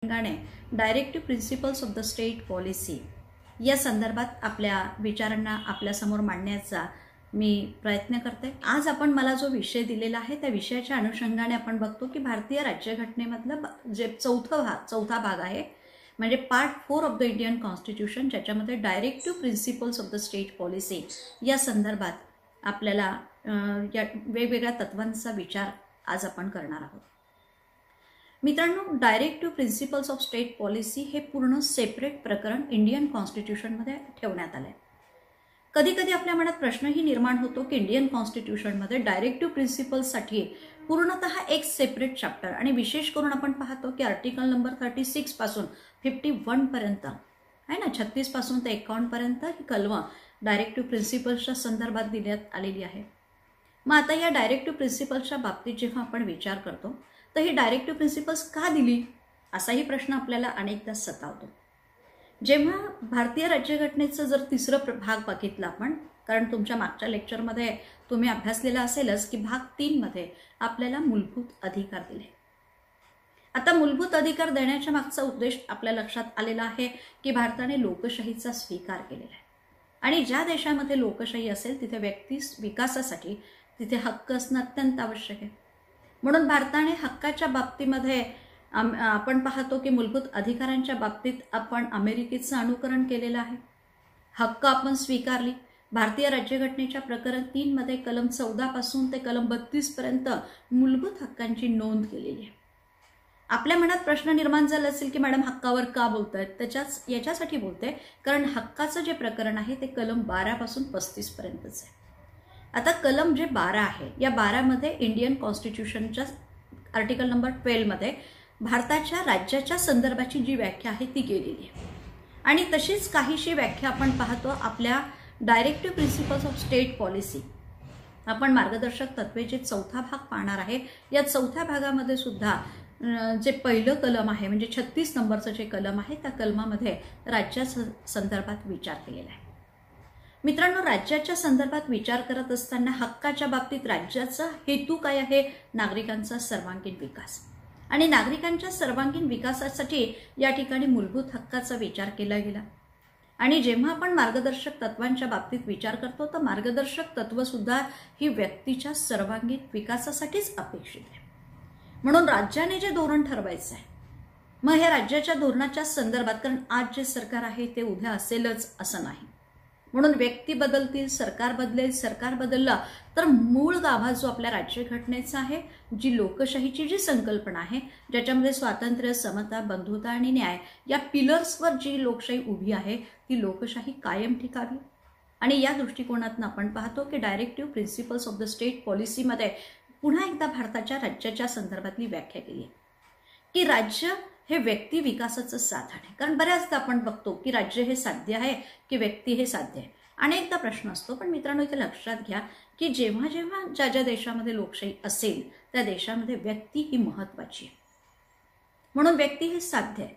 गाणे directive principles of the state policy या संदर्भात आपल्या विचारांना आपल्यासमोर मांडण्याचा मी प्रयत्न करते। आज आपण मला जो विषय दिलेला आहे त्या विषयाच्या अनुषंगाने आपण बघतो की भारतीय राज्यघटनेमधला जे चौथा भाग आहे म्हणजे part 4 of the Indian constitution, ज्याच्यामध्ये directive principles of the state policy या संदर्भात आपल्याला या वेगवेगळ्या तत्वांचा विचार आज आपण करणार आहोत। मित्रांनो, directive principles of state policy हे पूर्ण सेपरेट प्रकरण इंडियन कॉन्स्टिट्यूशनमध्ये ठेवण्यात आले। कधी कधी आपल्या मनात प्रश्नही निर्माण होतो की इंडियन कॉन्स्टिट्यूशनमध्ये डायरेक्टिव्ह प्रिन्सिपल्ससाठी पूर्णतः एक सेपरेट चॅप्टर आणि विशेष करून आपण पाहतो की आर्टिकल नंबर 36 पासून 51 पर्यंत आहे ना, 36 पासून ते 51 पर्यंत ही कलम डायरेक्टिव्ह प्रिन्सिपल्सच्या संदर्भात देण्यात आलेली आहे। मग आता या डायरेक्टिव्ह प्रिन्सिपल्सच्या बाबतीत जेव्हा आपण विचार करतो तर ही डायरेक्टिव्ह प्रिन्सिपल्स का दिली असाही प्रश्न आपल्याला अनेकदा सतावतो। जेव्हा भारतीय राज्यघटनेचं जर तिसरं भाग बघितला आपण, कारण तुमच्या मागच्या लेक्चरमध्ये तुम्ही अभ्यासलेला असेलच की भाग 3 मध्ये आपल्याला मूलभूत अधिकार दिले। आता मूलभूत अधिकार देण्याच्या मागचा उद्देश आपल्या लक्षात आलेला आहे की भारताने लोकशाहीचा स्वीकार केलेला आहे आणि ज्या देशामध्ये लोकशाही असेल तिथे व्यक्ती विकासासाठी तिथे हक्क असणं अत्यंत आवश्यक आहे। म्हणून भारताने हक्काच्या बाबतीमध्ये आपण पाहतो की मूलभूत अधिकारांच्या बाबतीत आपण अमेरिकेचं अनुकरण केलेलं आहे। हक्क आपण स्वीकारली। भारतीय राज्यघटनेच्या प्रकरण 3 मध्ये कलम 14 पासून ते कलम 32 पर्यंत मूलभूत हक्कांची नोंद केलेली आहे। आपल्या मनात प्रश्न निर्माण झाला असेल की मॅडम हक्कावर का बोलतायत? याच्यासाठी बोलते कारण हक्काचं जे प्रकरण आहे ते कलम 12 पासून 35 पर्यंतच आहे। आता कलम जे 12 आहे या 12 मध्ये इंडियन कॉन्स्टिट्यूशनच्या आर्टिकल नंबर 12 मध्ये भारताच्या राज्याच्या संदर्भाची जी व्याख्या आहे ती केलेली आहे आणि तशीच काहीशी व्याख्या आपण पाहतो आपल्या directive principles of state policy. आपण मार्गदर्शक तत्वे जे चौथा भाग पाहणार आहे या चौथ्या भागामध्ये सुद्धा जे पहिलं कलम आहे म्हणजे 36 नंबरचं जे कलम आहे त्या कलमामध्ये राज्याच्या संदर्भात विचार केलेला आहे। मित्रांनो, राज्याच्या संदर्भात विचार करत असताना हक्काच्या बाबतीत राज्याचा हेतू काय आहे? नागरिकांचा सर्वांगीण विकास आणि नागरिकांच्या सर्वांगीण विकासासाठी या ठिकाणी मूलभूत हक्काचा विचार केला गेला। आणि जेव्हा आपण मार्गदर्शक तत्वांच्या बाबतीत विचार करतो तर मार्गदर्शक तत्व सुद्धा ही व्यक्तीच्या सर्वांगीण विकासासाठीच अपेक्षित आहे। म्हणून राज्याने जे धोरण ठरवायचं आहे मग हे राज्याच्या धोरणाच्या संदर्भात, कारण आज जे सरकार आहे ते उद्या असेलच असं नाही। म्हणून व्यक्ती बदलतील, सरकार बदलेल, सरकार बदलला तर मूळ गाभा जो आपल्या राज्यघटनेचा आहे, जी लोकशाहीची जी संकल्पना आहे ज्याच्यामध्ये स्वातंत्र्य, समता, बंधुता आणि न्याय या पिलर्सवर जी लोकशाही उभी आहे ती लोकशाही कायम टिकावी। आणि या दृष्टिकोनातून आपण पाहतो की directive principles of the state पॉलिसीमध्ये पुन्हा एकदा भारताच्या राज्याच्या संदर्भातली व्याख्या केली की राज्य हे व्यक्ती विकासाचं साधन आहे। कारण बऱ्याचदा आपण बघतो की राज्य हे साध्य आहे की व्यक्ती हे साध्य आहे, अनेकदा प्रश्न असतो। पण मित्रांनो, इथे लक्षात घ्या की जेव्हा जेव्हा ज्या ज्या देशामध्ये लोकशाही असेल त्या देशामध्ये व्यक्ती ही महत्त्वाची आहे। म्हणून व्यक्ती हे साध्य आहे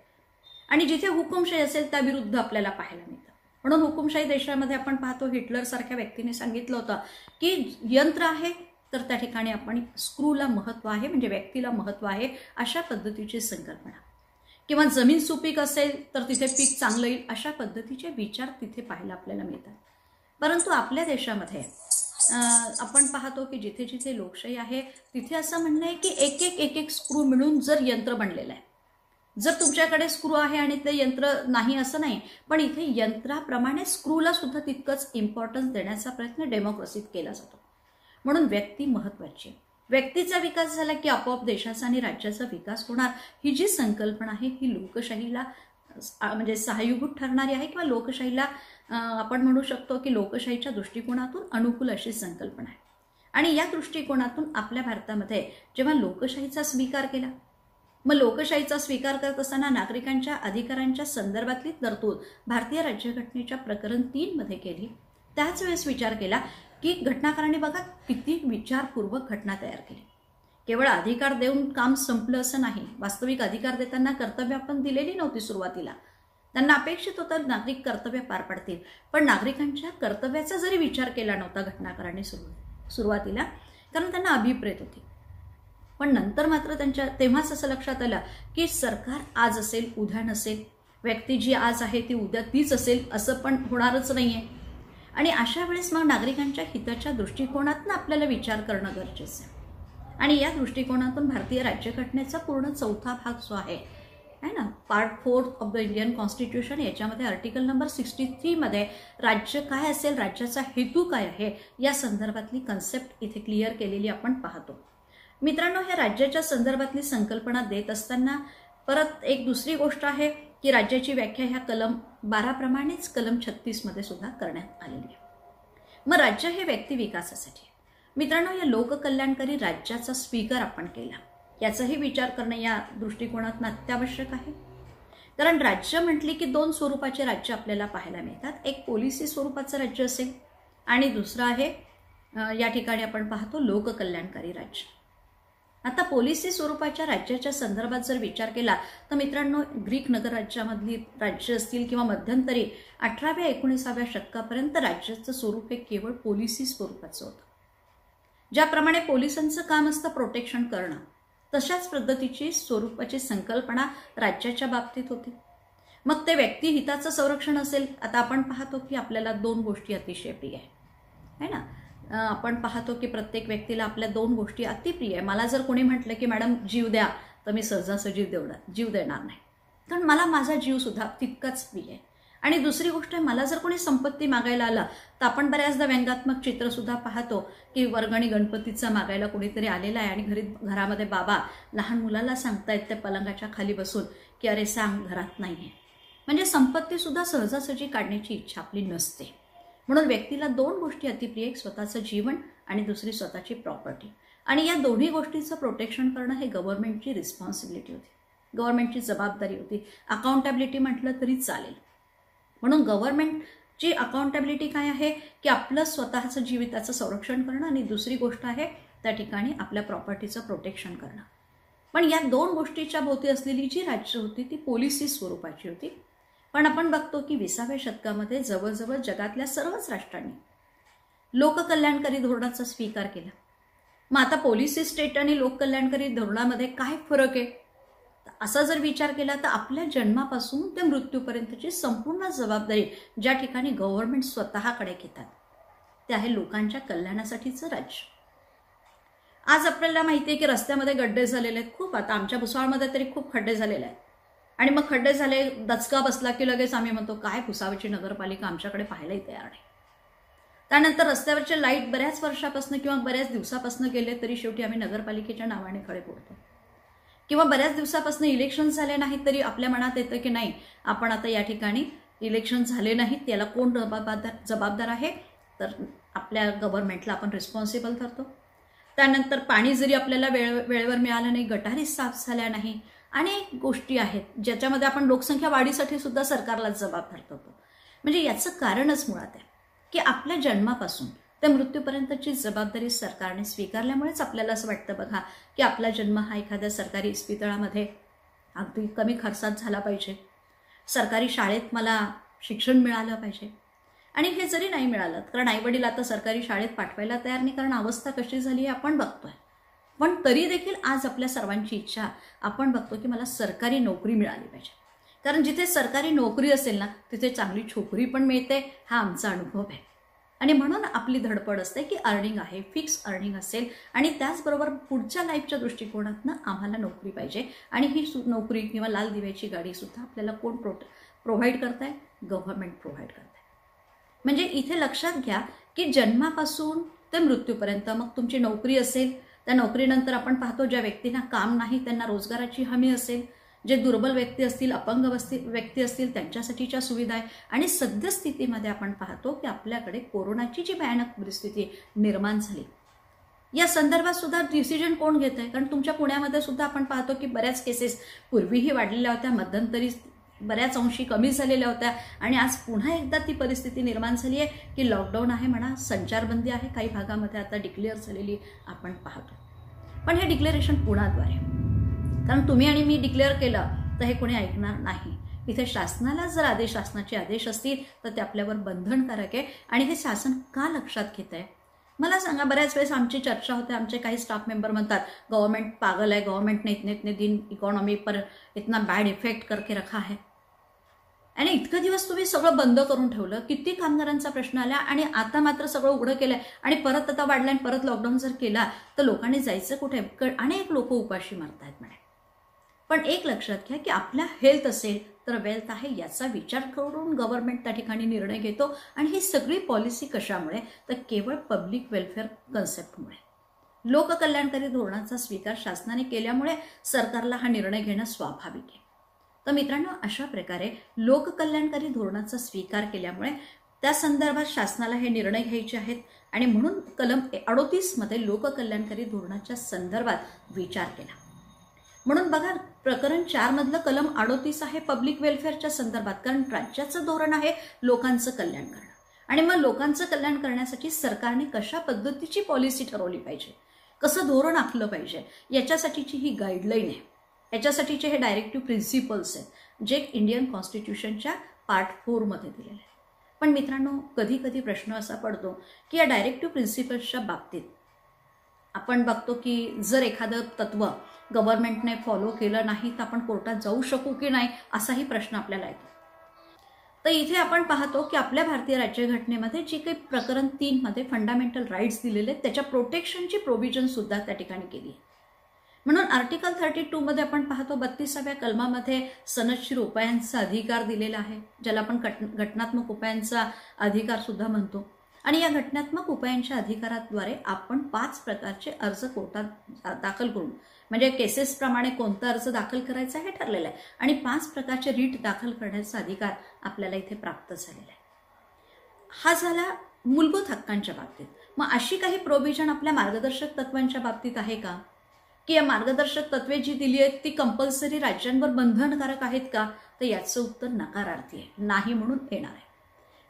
आणि जिथे हुकुमशाही असेल त्या विरुद्ध आपल्याला पाहायला मिळतं। म्हणून हुकुमशाही देशामध्ये आपण पाहतो हिटलर सारख्या व्यक्तीने सांगितलं होतं की यंत्र आहे तर त्या ठिकाणी आपण स्क्रूला महत्त्व आहे, म्हणजे व्यक्तीला महत्त्व आहे, अशा पद्धतीची संकल्पना। किंवा जमीन सुपीक असेल तर तिथे पीक चांगलं येईल, अशा पद्धतीचे विचार तिथे पाहायला आपल्याला मिळतात। परंतु आपल्या देशामध्ये आपण पाहतो की जिथे जिथे लोकशाही आहे तिथे असं म्हणणं आहे की एक एक स्क्रू मिळून जर यंत्र बनलेलं आहे। जर तुमच्याकडे स्क्रू आहे आणि ते यंत्र नाही असं नाही, पण इथे यंत्राप्रमाणे स्क्रूला सुद्धा तितकंच इम्पॉर्टन्स देण्याचा प्रयत्न डेमोक्रेसीत केला जातो। म्हणून व्यक्ती महत्त्वाची आहे। व्यक्तीचा विकास झाला की आपोआप देशाचा आणि राज्याचा विकास होणार, ही जी संकल्पना आहे ही लोकशाहीला म्हणजे सहाय्यभूत ठरणारी आहे किंवा लोकशाहीला आपण म्हणू शकतो की लोकशाहीच्या दृष्टिकोनातून अनुकूल अशी संकल्पना आहे। आणि या दृष्टिकोनातून आपल्या भारतामध्ये जेव्हा लोकशाहीचा स्वीकार केला, मग लोकशाहीचा स्वीकार करत असताना नागरिकांच्या अधिकारांच्या संदर्भातली तरतूद भारतीय राज्यघटनेच्या प्रकरण 3 मध्ये केली। त्याच वेळेस विचार केला की घटनाकारांनी बघा किती विचारपूर्वक घटना तयार केली। केवळ अधिकार देऊन काम संपलं असं नाही, वास्तविक अधिकार देताना कर्तव्य आपण दिलेली नव्हती। सुरुवातीला त्यांना अपेक्षित होतं नागरिक कर्तव्य पार पाडतील, पण नागरिकांच्या कर्तव्याचा जरी विचार केला नव्हता घटनाकारांनी सुरुवातीला, कारण त्यांना अभिप्रेत होती पण नंतर मात्र तेव्हाच असं लक्षात आलं की सरकार आज असेल उद्या नसेल, व्यक्ती जी आज आहे ती उद्या तीच असेल असं पण होणारच नाहीये. आणि अशा वेळेस मग नागरिकांच्या हिताच्या दृष्टिकोनातून आपल्याला विचार करणं गरजेचं आहे. आणि या दृष्टिकोनातून भारतीय राज्यघटनेचा पूर्ण 4था भाग जो आहे ना, part 4 of the Indian constitution, याच्यामध्ये आर्टिकल नंबर 63 मध्ये राज्य काय असेल, राज्याचा हेतू काय आहे या संदर्भातली कन्सेप्ट इथे क्लिअर केलेली आपण पाहतो. मित्रांनो, ह्या राज्याच्या संदर्भातली संकल्पना देत असताना परत एक दुसरी गोष्ट आहे की राज्याची व्याख्या ह्या कलम 12 प्रमाणेच कलम 36 मध्ये सुद्धा करण्यात आलेली आहे. मग राज्य हे व्यक्ती विकासासाठी. मित्रांनो, या लोककल्याणकारी राज्याचा स्वीकार आपण केला याचाही विचार करणं या दृष्टिकोनातून अत्यावश्यक आहे. कारण राज्य म्हटली की 2 स्वरूपाचे राज्य आपल्याला पाहायला मिळतात. एक पॉलिसी स्वरूपाचं राज्य असेल आणि दुसरं आहे या ठिकाणी आपण पाहतो लोककल्याणकारी राज्य. आता पॉलिसी स्वरूपाच्या राज्याच्या संदर्भात जर विचार केला तर मित्रांनो, ग्रीक नगरराज्यामधली राज्य असतील किंवा मध्यंतरी 18व्या 19व्या शतकापर्यंत राज्याचं स्वरूप हे केवळ पॉलिसी स्वरूपाचं होतं. ज्याप्रमाणे पोलिसांचं काम असतं प्रोटेक्शन करणं, तशाच पद्धतीची स्वरूपाची संकल्पना राज्याच्या बाबतीत होती. मग ते व्यक्ती हिताचं संरक्षण असेल. आता आपण पाहतो की आपल्याला 2 गोष्टी अतिशय प्रिय आहे ना. आपण पाहतो की प्रत्येक व्यक्तीला आपल्या 2 गोष्टी अतिप्रिय आहे. मला जर कोणी म्हटलं की मॅडम जीव द्या, तर मी सहजासहजी जीव देणार नाही, कारण मला माझा जीव सुद्धा तितकाच प्रिय आहे. आणि दुसरी गोष्ट आहे, मला जर कोणी संपत्ती मागायला आला तर आपण बऱ्याचदा व्यंगात्मक चित्र सुद्धा पाहतो की वर्गणी गणपतीचा मागायला कोणीतरी आलेला आहे आणि घरामध्ये बाबा लहान मुलाला सांगतायत त्या पलंगाच्या खाली बसून की अरे सांग घरात नाहीये. म्हणजे संपत्ती सुद्धा सहजासहजी काढण्याची इच्छा आपली नसते. म्हणून व्यक्तीला 2 गोष्टी अतिप्रिय, एक स्वतःचं जीवन आणि दुसरी स्वतःची प्रॉपर्टी. आणि या दोन्ही गोष्टीचं प्रोटेक्शन करणं हे गव्हर्नमेंटची रिस्पॉन्सिबिलिटी होती, गव्हर्नमेंटची जबाबदारी होती. अकाउंटेबिलिटी म्हटलं तरी चालेल. म्हणून गव्हर्नमेंटची अकाउंटेबिलिटी काय आहे की आपलं स्वतःचं जीविताचं संरक्षण करणं आणि दुसरी गोष्ट आहे त्या ठिकाणी आपल्या प्रॉपर्टीचं प्रोटेक्शन करणं. पण या 2 गोष्टीच्या भोवती असलेली जी राज्य होती ती पॉलिसी स्वरूपाची होती. पण आपण बघतो की 20व्या शतकामध्ये जवळजवळ जगातल्या सर्वच राष्ट्रांनी लोककल्याणकारी धोरणाचा स्वीकार केला. मग आता पॉलिसी स्टेट आणि लोककल्याणकारी धोरणामध्ये काय फरक आहे, असा जर विचार केला तर आपल्या जन्मापासून ते मृत्यूपर्यंतची संपूर्ण जबाबदारी ज्या ठिकाणी गव्हर्नमेंट स्वतःकडे घेतात ते आहे लोकांच्या कल्याणासाठीचं राज्य. आज आपल्याला माहिती आहे की रस्त्यामध्ये गड्डे झालेले आहेत खूप. आता आमच्या भुसावळमध्ये तरी खूप खड्डे झालेले आहेत. आणि मग खड्डे झाले, दचका बसला की लगेच आम्ही म्हणतो काय भुसावळची नगरपालिका आमच्याकडे पाहायलाही तयार नाही. त्यानंतर रस्त्यावरचे लाईट बऱ्याच वर्षापासून किंवा बऱ्याच दिवसापासून गेले तरी शेवटी आम्ही नगरपालिकेच्या नावाने खडे फोडतो. किंवा बऱ्याच दिवसापासून इलेक्शन झाले नाहीत तरी आपल्या मनात येतं की नाही आपण आता या ठिकाणी इलेक्शन झाले नाहीत याला कोण जबाबदार आहे, तर आपल्या गव्हर्नमेंटला आपण रिस्पॉन्सिबल धरतो. त्यानंतर पाणी जरी आपल्याला वेळेवर मिळालं नाही, गटारी साफ झाल्या नाही, अनेक गोष्टी आहेत ज्याच्यामध्ये आपण लोकसंख्या वाढीसाठी सुद्धा सरकारला जबाबदार धरतो. म्हणजे याचं कारणच मुळात आहे की आपल्या जन्मापासून त्या मृत्यूपर्यंतची जबाबदारी सरकारने स्वीकारल्यामुळेच आपल्याला असं वाटतं बघा की आपला जन्म हा एखाद्या सरकारी इस्पितळामध्ये अगदी कमी खर्चात झाला पाहिजे, सरकारी शाळेत मला शिक्षण मिळालं पाहिजे. आणि हे जरी नाही मिळालं कारण आईवडील आता सरकारी शाळेत पाठवायला तयार नाही, कारण अवस्था कशी झाली आहे आपण बघतोय. पण तरी देखील आज आपल्या सर्वांची इच्छा आपण बघतो की मला सरकारी नोकरी मिळाली पाहिजे. कारण जिथे सरकारी नोकरी असेल ना तिथे चांगली छोकरी पण मिळते, हा आमचा अनुभव आहे. आणि म्हणून आपली धडपड असते की अर्निंग आहे, फिक्स अर्निंग असेल आणि त्याचबरोबर पुढच्या लाईफच्या दृष्टिकोनातून आम्हाला नोकरी पाहिजे. आणि ही नोकरी किंवा लाल दिव्याची गाडी सुद्धा आपल्याला कोण प्रोव्हाइड करताय, गव्हर्नमेंट प्रोव्हाइड करताय. म्हणजे इथे लक्षात घ्या की जन्मापासून ते मृत्यूपर्यंत मग तुमची नोकरी असेल, त्या नोकरीनंतर आपण पाहतो ज्या व्यक्तींना काम नाही त्यांना रोजगाराची हमी असेल, जे दुर्बल व्यक्ती असतील, अपंग व्यक्ती असतील त्यांच्यासाठीच्या सुविधा आहे. आणि सद्यस्थितीमध्ये आपण पाहतो की आपल्याकडे कोरोनाची जी भयानक परिस्थिती निर्माण झाली या संदर्भात सुद्धा डिसिजन कोण घेत आहे. कारण तुमच्या पुण्यामध्ये सुद्धा आपण पाहतो की बऱ्याच केसेस पूर्वीही वाढलेल्या होत्या, मध्यंतरी बऱ्याच अंशी कमी झालेल्या होत्या आणि आज पुन्हा एकदा ती परिस्थिती निर्माण झाली आहे की लॉकडाऊन आहे म्हणा, संचारबंदी आहे, काही भागामध्ये आता डिक्लेअर झालेली आपण पाहतो. पण हे डिक्लेरेशन पुण्याद्वारे, कारण तुम्ही आणि मी डिक्लेअर केलं तर हे कोणी ऐकणार नाही. इथे शासनाला जर शासनाचे आदेश असतील तर ते आपल्यावर बंधनकारक आहे. आणि हे शासन का लक्षात घेत आहे मला सांगा, बऱ्याच वेळेस आमची चर्चा होते, आमचे काही स्टाफ मेंबर म्हणतात गवर्नमेंट पागल है, गवर्नमेंट ने इतने दिन इकॉनॉमी पर इतना बॅड इफेक्ट करके रखा है. आणि इतके दिवस तुम्ही सगळं बंद करून ठेवलं, किती कामगारांचा प्रश्न आला आणि आता मात्र सगळं उघडं केलंय आणि परत आता वाढलाय आणि परत लॉकडाऊन जर केला तर लोकांनी जायचं कुठे? अनेक लोक उपाशी मारतायत म्हणे. पण एक लक्षात घ्या की आपल्या हेल्थ असेल तर वेल्थ आहे याचा विचार करून गव्हर्नमेंट त्या ठिकाणी निर्णय घेतो. आणि ही सगळी पॉलिसी कशामुळे? तर केवळ पब्लिक वेलफेअर कन्सेप्टमुळे, लोककल्याणकारी धोरणाचा स्वीकार शासनाने केल्यामुळे सरकारला हा निर्णय घेणं स्वाभाविक आहे. तर मित्रांनो, अशा प्रकारे लोककल्याणकारी धोरणाचा स्वीकार केल्यामुळे त्या संदर्भात शासनाला हे निर्णय घ्यायचे आहेत आणि म्हणून कलम 38 मध्ये लोककल्याणकारी धोरणाच्या संदर्भात विचार केला. म्हणून बघा, प्रकरण 4 मधलं कलम 38 आहे पब्लिक वेलफेअरच्या संदर्भात, कारण राज्याचं धोरण आहे लोकांचं कल्याण करणं. आणि मग लोकांचं कल्याण करण्यासाठी सरकारने कशा पद्धतीची पॉलिसी ठरवली पाहिजे, कसं धोरण आखलं पाहिजे, याच्यासाठीची ही गाईडलाईन आहे. याच्यासाठीचे हे डायरेक्टिव्ह प्रिन्सिपल्स आहेत जे इंडियन कॉन्स्टिट्यूशनच्या पार्ट 4 मध्ये दिलेले आहेत. पण मित्रांनो, कधी कधी प्रश्न असा पडतो की या डायरेक्टिव्ह प्रिन्सिपल्सच्या बाबतीत आपण बघतो की जर एखादं तत्व गव्हर्नमेंटने फॉलो केलं नाही तर आपण कोर्टात जाऊ शकू की नाही, असाही प्रश्न आपल्याला येतो. तर इथे आपण पाहतो की आपल्या भारतीय राज्यघटनेमध्ये जी काही प्रकरण 3 मध्ये फंडामेंटल राईट्स दिलेले आहेत त्याच्या प्रोटेक्शनची प्रोव्हिजन सुद्धा त्या ठिकाणी केली आहे. म्हणून आर्टिकल 32 मध्ये आपण पाहतो 32व्या कलमामध्ये सनदशीर उपायांचा अधिकार दिलेला आहे, ज्याला आपण घटनात्मक उपायांचा अधिकार सुद्धा म्हणतो. आणि या घटनात्मक उपायांच्या अधिकाराद्वारे आपण 5 प्रकारचे अर्ज कोर्टात दाखल करून, म्हणजे केसेस प्रमाणे कोणता अर्ज दाखल करायचा हे ठरलेलं आहे आणि 5 प्रकारचे रीट दाखल करण्याचा अधिकार आपल्याला इथे प्राप्त झालेला आहे. हा झाला मूलभूत हक्कांच्या बाबतीत. मग अशी काही प्रोव्हिजन आपल्या मार्गदर्शक तत्वांच्या बाबतीत आहे का, की या मार्गदर्शक तत्वे जी दिली आहेत ती कंपल्सरी राज्यांवर बंधनकारक आहेत का? तर याचं उत्तर नकारार्थी आहे, नाही म्हणून येणार आहे.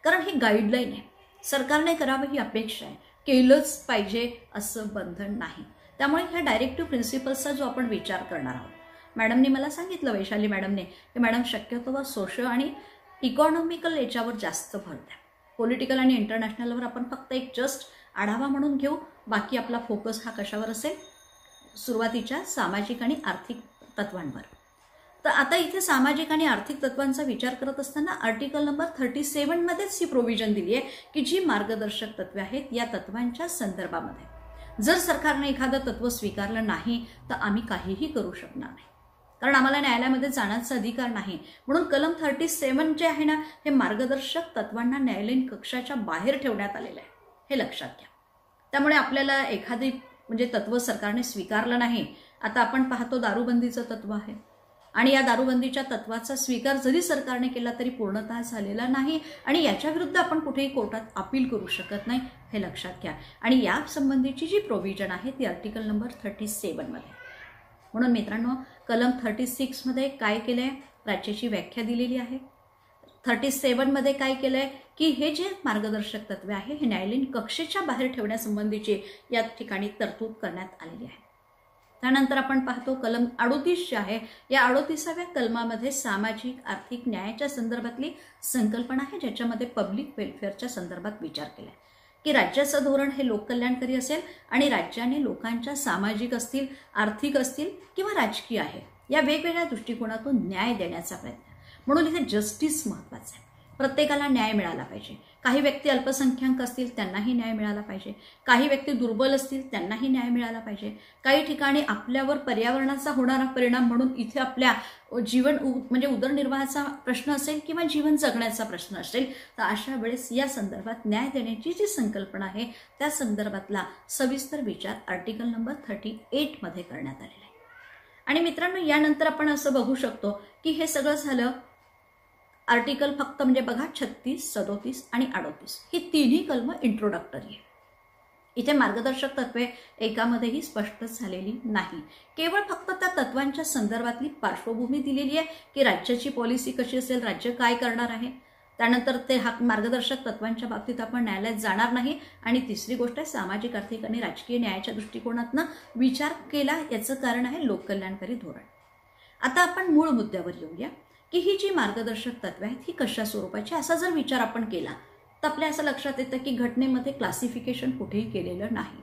कारण ही गाईडलाईन आहे, सरकारने करावं ही अपेक्षा आहे, केलंच पाहिजे असं बंधन नाही. त्यामुळे ह्या डायरेक्टिव्ह प्रिन्सिपल्सचा जो आपण विचार करणार आहोत, मॅडमनी मला सांगितलं, वैशाली मॅडमने, की मॅडम शक्यतो सोशल आणि इकॉनॉमिकल याच्यावर जास्त भर द्या, पॉलिटिकल आणि इंटरनॅशनलवर आपण फक्त एक जस्ट आढावा म्हणून घेऊ, बाकी आपला फोकस हा कशावर असेल? सुरुवातीच्या सामाजिक आणि आर्थिक तत्वांवर. तर आता इथे सामाजिक आणि आर्थिक तत्वांचा विचार करत असताना आर्टिकल नंबर 37 मध्येच ही प्रोव्हिजन दिली आहे की जी मार्गदर्शक तत्वे आहेत या तत्वांच्या संदर्भामध्ये जर सरकारने एखादं तत्व स्वीकारलं नाही तर आम्ही काहीही करू शकणार नाही, कारण आम्हाला न्यायालयामध्ये जाण्याचा अधिकार नाही. म्हणून कलम 37 जे आहे ना, हे मार्गदर्शक तत्वांना न्यायालयीन कक्षाच्या बाहेर ठेवण्यात आलेलं आहे, हे लक्षात घ्या. त्यामुळे आपल्याला एखादी म्हणजे तत्व सरकारने स्वीकारलं नाही, आता आपण पाहतो दारूबंदीचं तत्व आहे आणि या दारूबंदीच्या तत्वाचा स्वीकार जरी सरकारने केला तरी पूर्णतः झालेला नाही आणि याच्या विरुद्ध आपण कुठेही कोर्टात अपील करू शकत नाही, हे लक्षात घ्या. आणि या संबंधीची जी प्रोव्हिजन आहे ती आर्टिकल नंबर 37 मध्ये. म्हणून मित्रांनो, कलम 36 मध्ये काय केलंय? राज्याची व्याख्या दिलेली आहे. 37 मध्ये काय केलंय की हे जे मार्गदर्शक तत्वे आहे हे न्यायालयीन कक्षेच्या बाहेर ठेवण्यासंबंधीची या ठिकाणी तरतूद करण्यात आलेली आहे. त्यानंतर आपण पाहतो कलम 38 जे आहे, या 38व्या कलमामध्ये सामाजिक आर्थिक न्यायाच्या संदर्भातली संकल्पना आहे, ज्याच्यामध्ये पब्लिक वेलफेअरच्या संदर्भात विचार केलाय की राज्याचं धोरण हे लोककल्याणकारी असेल आणि राज्याने लोकांच्या सामाजिक असतील, आर्थिक असतील किंवा राजकीय आहे या वेगवेगळ्या दृष्टिकोनातून न्याय देण्याचा प्रयत्न. म्हणून इथे जस्टिस महत्त्वाचं आहे, प्रत्येकाला न्याय मिळाला पाहिजे. काही व्यक्ती अल्पसंख्याक असतील त्यांनाही न्याय मिळाला पाहिजे, काही व्यक्ती दुर्बल असतील त्यांनाही न्याय मिळाला पाहिजे. काही ठिकाणी आपल्यावर पर्यावरणाचा होणारा परिणाम म्हणून इथे आपल्या जीवन म्हणजे उदरनिर्वाहाचा प्रश्न असेल किंवा जीवन जगण्याचा प्रश्न असेल, तर अशा वेळेस या संदर्भात न्याय देण्याची जी संकल्पना आहे त्या संदर्भातला सविस्तर विचार आर्टिकल नंबर 38 मध्ये करण्यात आलेला आहे. आणि मित्रांनो, यानंतर आपण असं बघू शकतो की हे सगळं झालं आर्टिकल फक्त म्हणजे बघा 36, 37 आणि 38 ही तिन्ही कलम इंट्रोडक्टरी आहे. इथे मार्गदर्शक तत्वे एकामध्येही स्पष्ट झालेली नाही, केवळ फक्त त्या तत्वांच्या संदर्भातली पार्श्वभूमी दिलेली आहे की राज्याची पॉलिसी कशी असेल, राज्य काय करणार आहे. त्यानंतर ते मार्गदर्शक तत्वांच्या बाबतीत आपण न्यायालयात जाणार नाही. आणि तिसरी गोष्ट आहे सामाजिक आर्थिक आणि राजकीय न्यायाच्या दृष्टिकोनातून विचार केला, याचं कारण आहे लोककल्याणकारी धोरण. आता आपण मूळ मुद्द्यावर येऊया की ही जी मार्गदर्शक तत्वे आहेत ही कशा स्वरूपाची, असा जर विचार आपण केला तर आपल्या असं लक्षात येतं की घटनेमध्ये क्लासिफिकेशन कुठेही केलेलं नाही.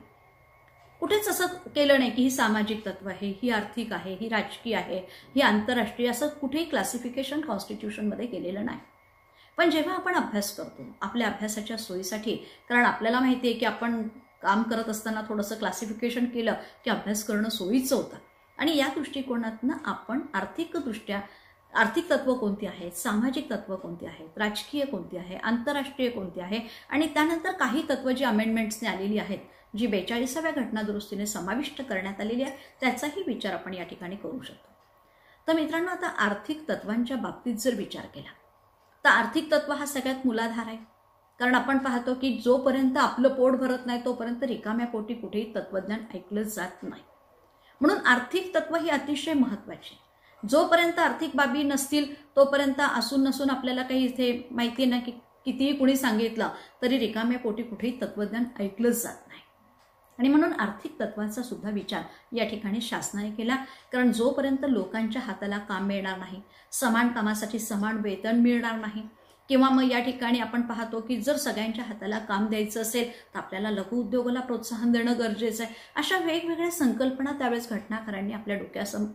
कुठेच असं केलं नाही की ही सामाजिक तत्व आहे, ही आर्थिक आहे, ही राजकीय आहे, ही आंतरराष्ट्रीय, असं कुठेही क्लासिफिकेशन कॉन्स्टिट्यूशनमध्ये केलेलं नाही. पण जेव्हा आपण अभ्यास करतो आपल्या अभ्यासाच्या सोयीसाठी, कारण आपल्याला माहिती आहे की आपण काम करत असताना थोडंसं क्लासिफिकेशन केलं की अभ्यास करणं सोयीचं होतं, आणि या दृष्टिकोनातनं आपण आर्थिक तत्व कोणती आहेत, सामाजिक तत्व कोणती आहेत, राजकीय कोणती आहे, आंतरराष्ट्रीय कोणती आहे, आणि त्यानंतर काही तत्व जी अमेंडमेंट्सने आलेली आहेत, जी 42व्या घटनादुरुस्तीने समाविष्ट करण्यात आलेली आहे, त्याचाही विचार आपण या ठिकाणी करू शकतो. तर मित्रांनो, आता आर्थिक तत्वांच्या बाबतीत जर विचार केला तर आर्थिक तत्व हा सगळ्यात मूलाधार आहे. कारण आपण पाहतो की जोपर्यंत आपलं पोट भरत नाही तोपर्यंत रिकाम्या पोटी कुठेही तत्वज्ञान ऐकलं जात नाही. म्हणून आर्थिक तत्व ही अतिशय महत्त्वाची. जोपर्यंत आर्थिक बाबी नसतील तोपर्यंत असून नसून आपल्याला काही इथे माहिती नाही की कितीही कुणी सांगितलं तरी रिकाम्या पोटी कुठेही तत्वज्ञान ऐकलंच जात नाही. आणि म्हणून आर्थिक तत्वाचा सुद्धा विचार या ठिकाणी शासनाने केला. कारण जोपर्यंत लोकांच्या हाताला काम मिळणार नाही, समान कामासाठी समान वेतन मिळणार नाही, किंवा मग या ठिकाणी आपण पाहतो की जर सगळ्यांच्या हाताला काम द्यायचं असेल तर आपल्याला लघु उद्योगाला प्रोत्साहन देणं गरजेचं आहे. अशा वेगवेगळ्या संकल्पना त्यावेळेस घटनाकारांनी आपल्या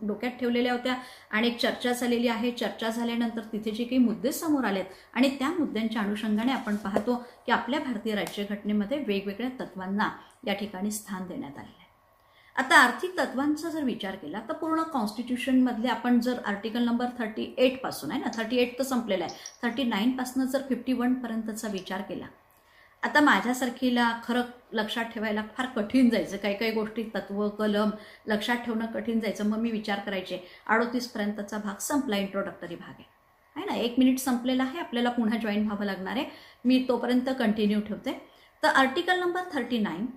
डोक्यात ठेवलेल्या होत्या. आणि एक चर्चा झालेली आहे. चर्चा झाल्यानंतर तिथे जे काही मुद्दे समोर आलेत आणि त्या मुद्द्यांच्या अनुषंगाने आपण पाहतो की आपल्या भारतीय राज्यघटनेमध्ये वेगवेगळ्या तत्वांना या ठिकाणी स्थान देण्यात आलेलं आहे. आता आर्थिक तत्वांचा जर विचार केला तर पूर्ण कॉन्स्टिट्यूशनमधले आपण जर आर्टिकल नंबर 38 पासून आहे ना, 38 तर संपलेला आहे, 39 पासून जर 51 पर्यंतचा विचार केला, आता माझ्यासारखीला खरं लक्षात ठेवायला फार कठीण जायचं. काही काही गोष्टी तत्व कलम लक्षात ठेवणं कठीण जायचं. मग मी विचार करायचे 38 पर्यंतचा भाग संपला, इंट्रोडक्टरी भाग आहे ना, 1 मिनिट संपलेला आहे, आपल्याला पुन्हा जॉईन व्हावं लागणार आहे. मी तोपर्यंत कंटिन्यू ठेवते. तर आर्टिकल नंबर 39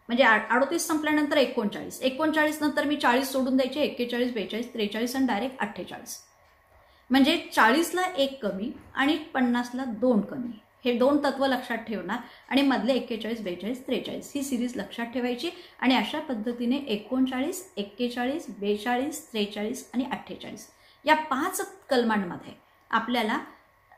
म्हणजे 38 संपल्यानंतर 39 नंतर मी 40 सोडून द्यायचे, 41, 42, 43 आणि डायरेक्ट 48. म्हणजे 40ला 1 कमी आणि 50ला 2 कमी, हे 2 तत्व लक्षात ठेवणार आणि मधले 41, 42, 43 ही सिरीज लक्षात ठेवायची. आणि अशा पद्धतीने 39, 41, 42, 43 आणि 48 या 5 कलमांमध्ये आपल्याला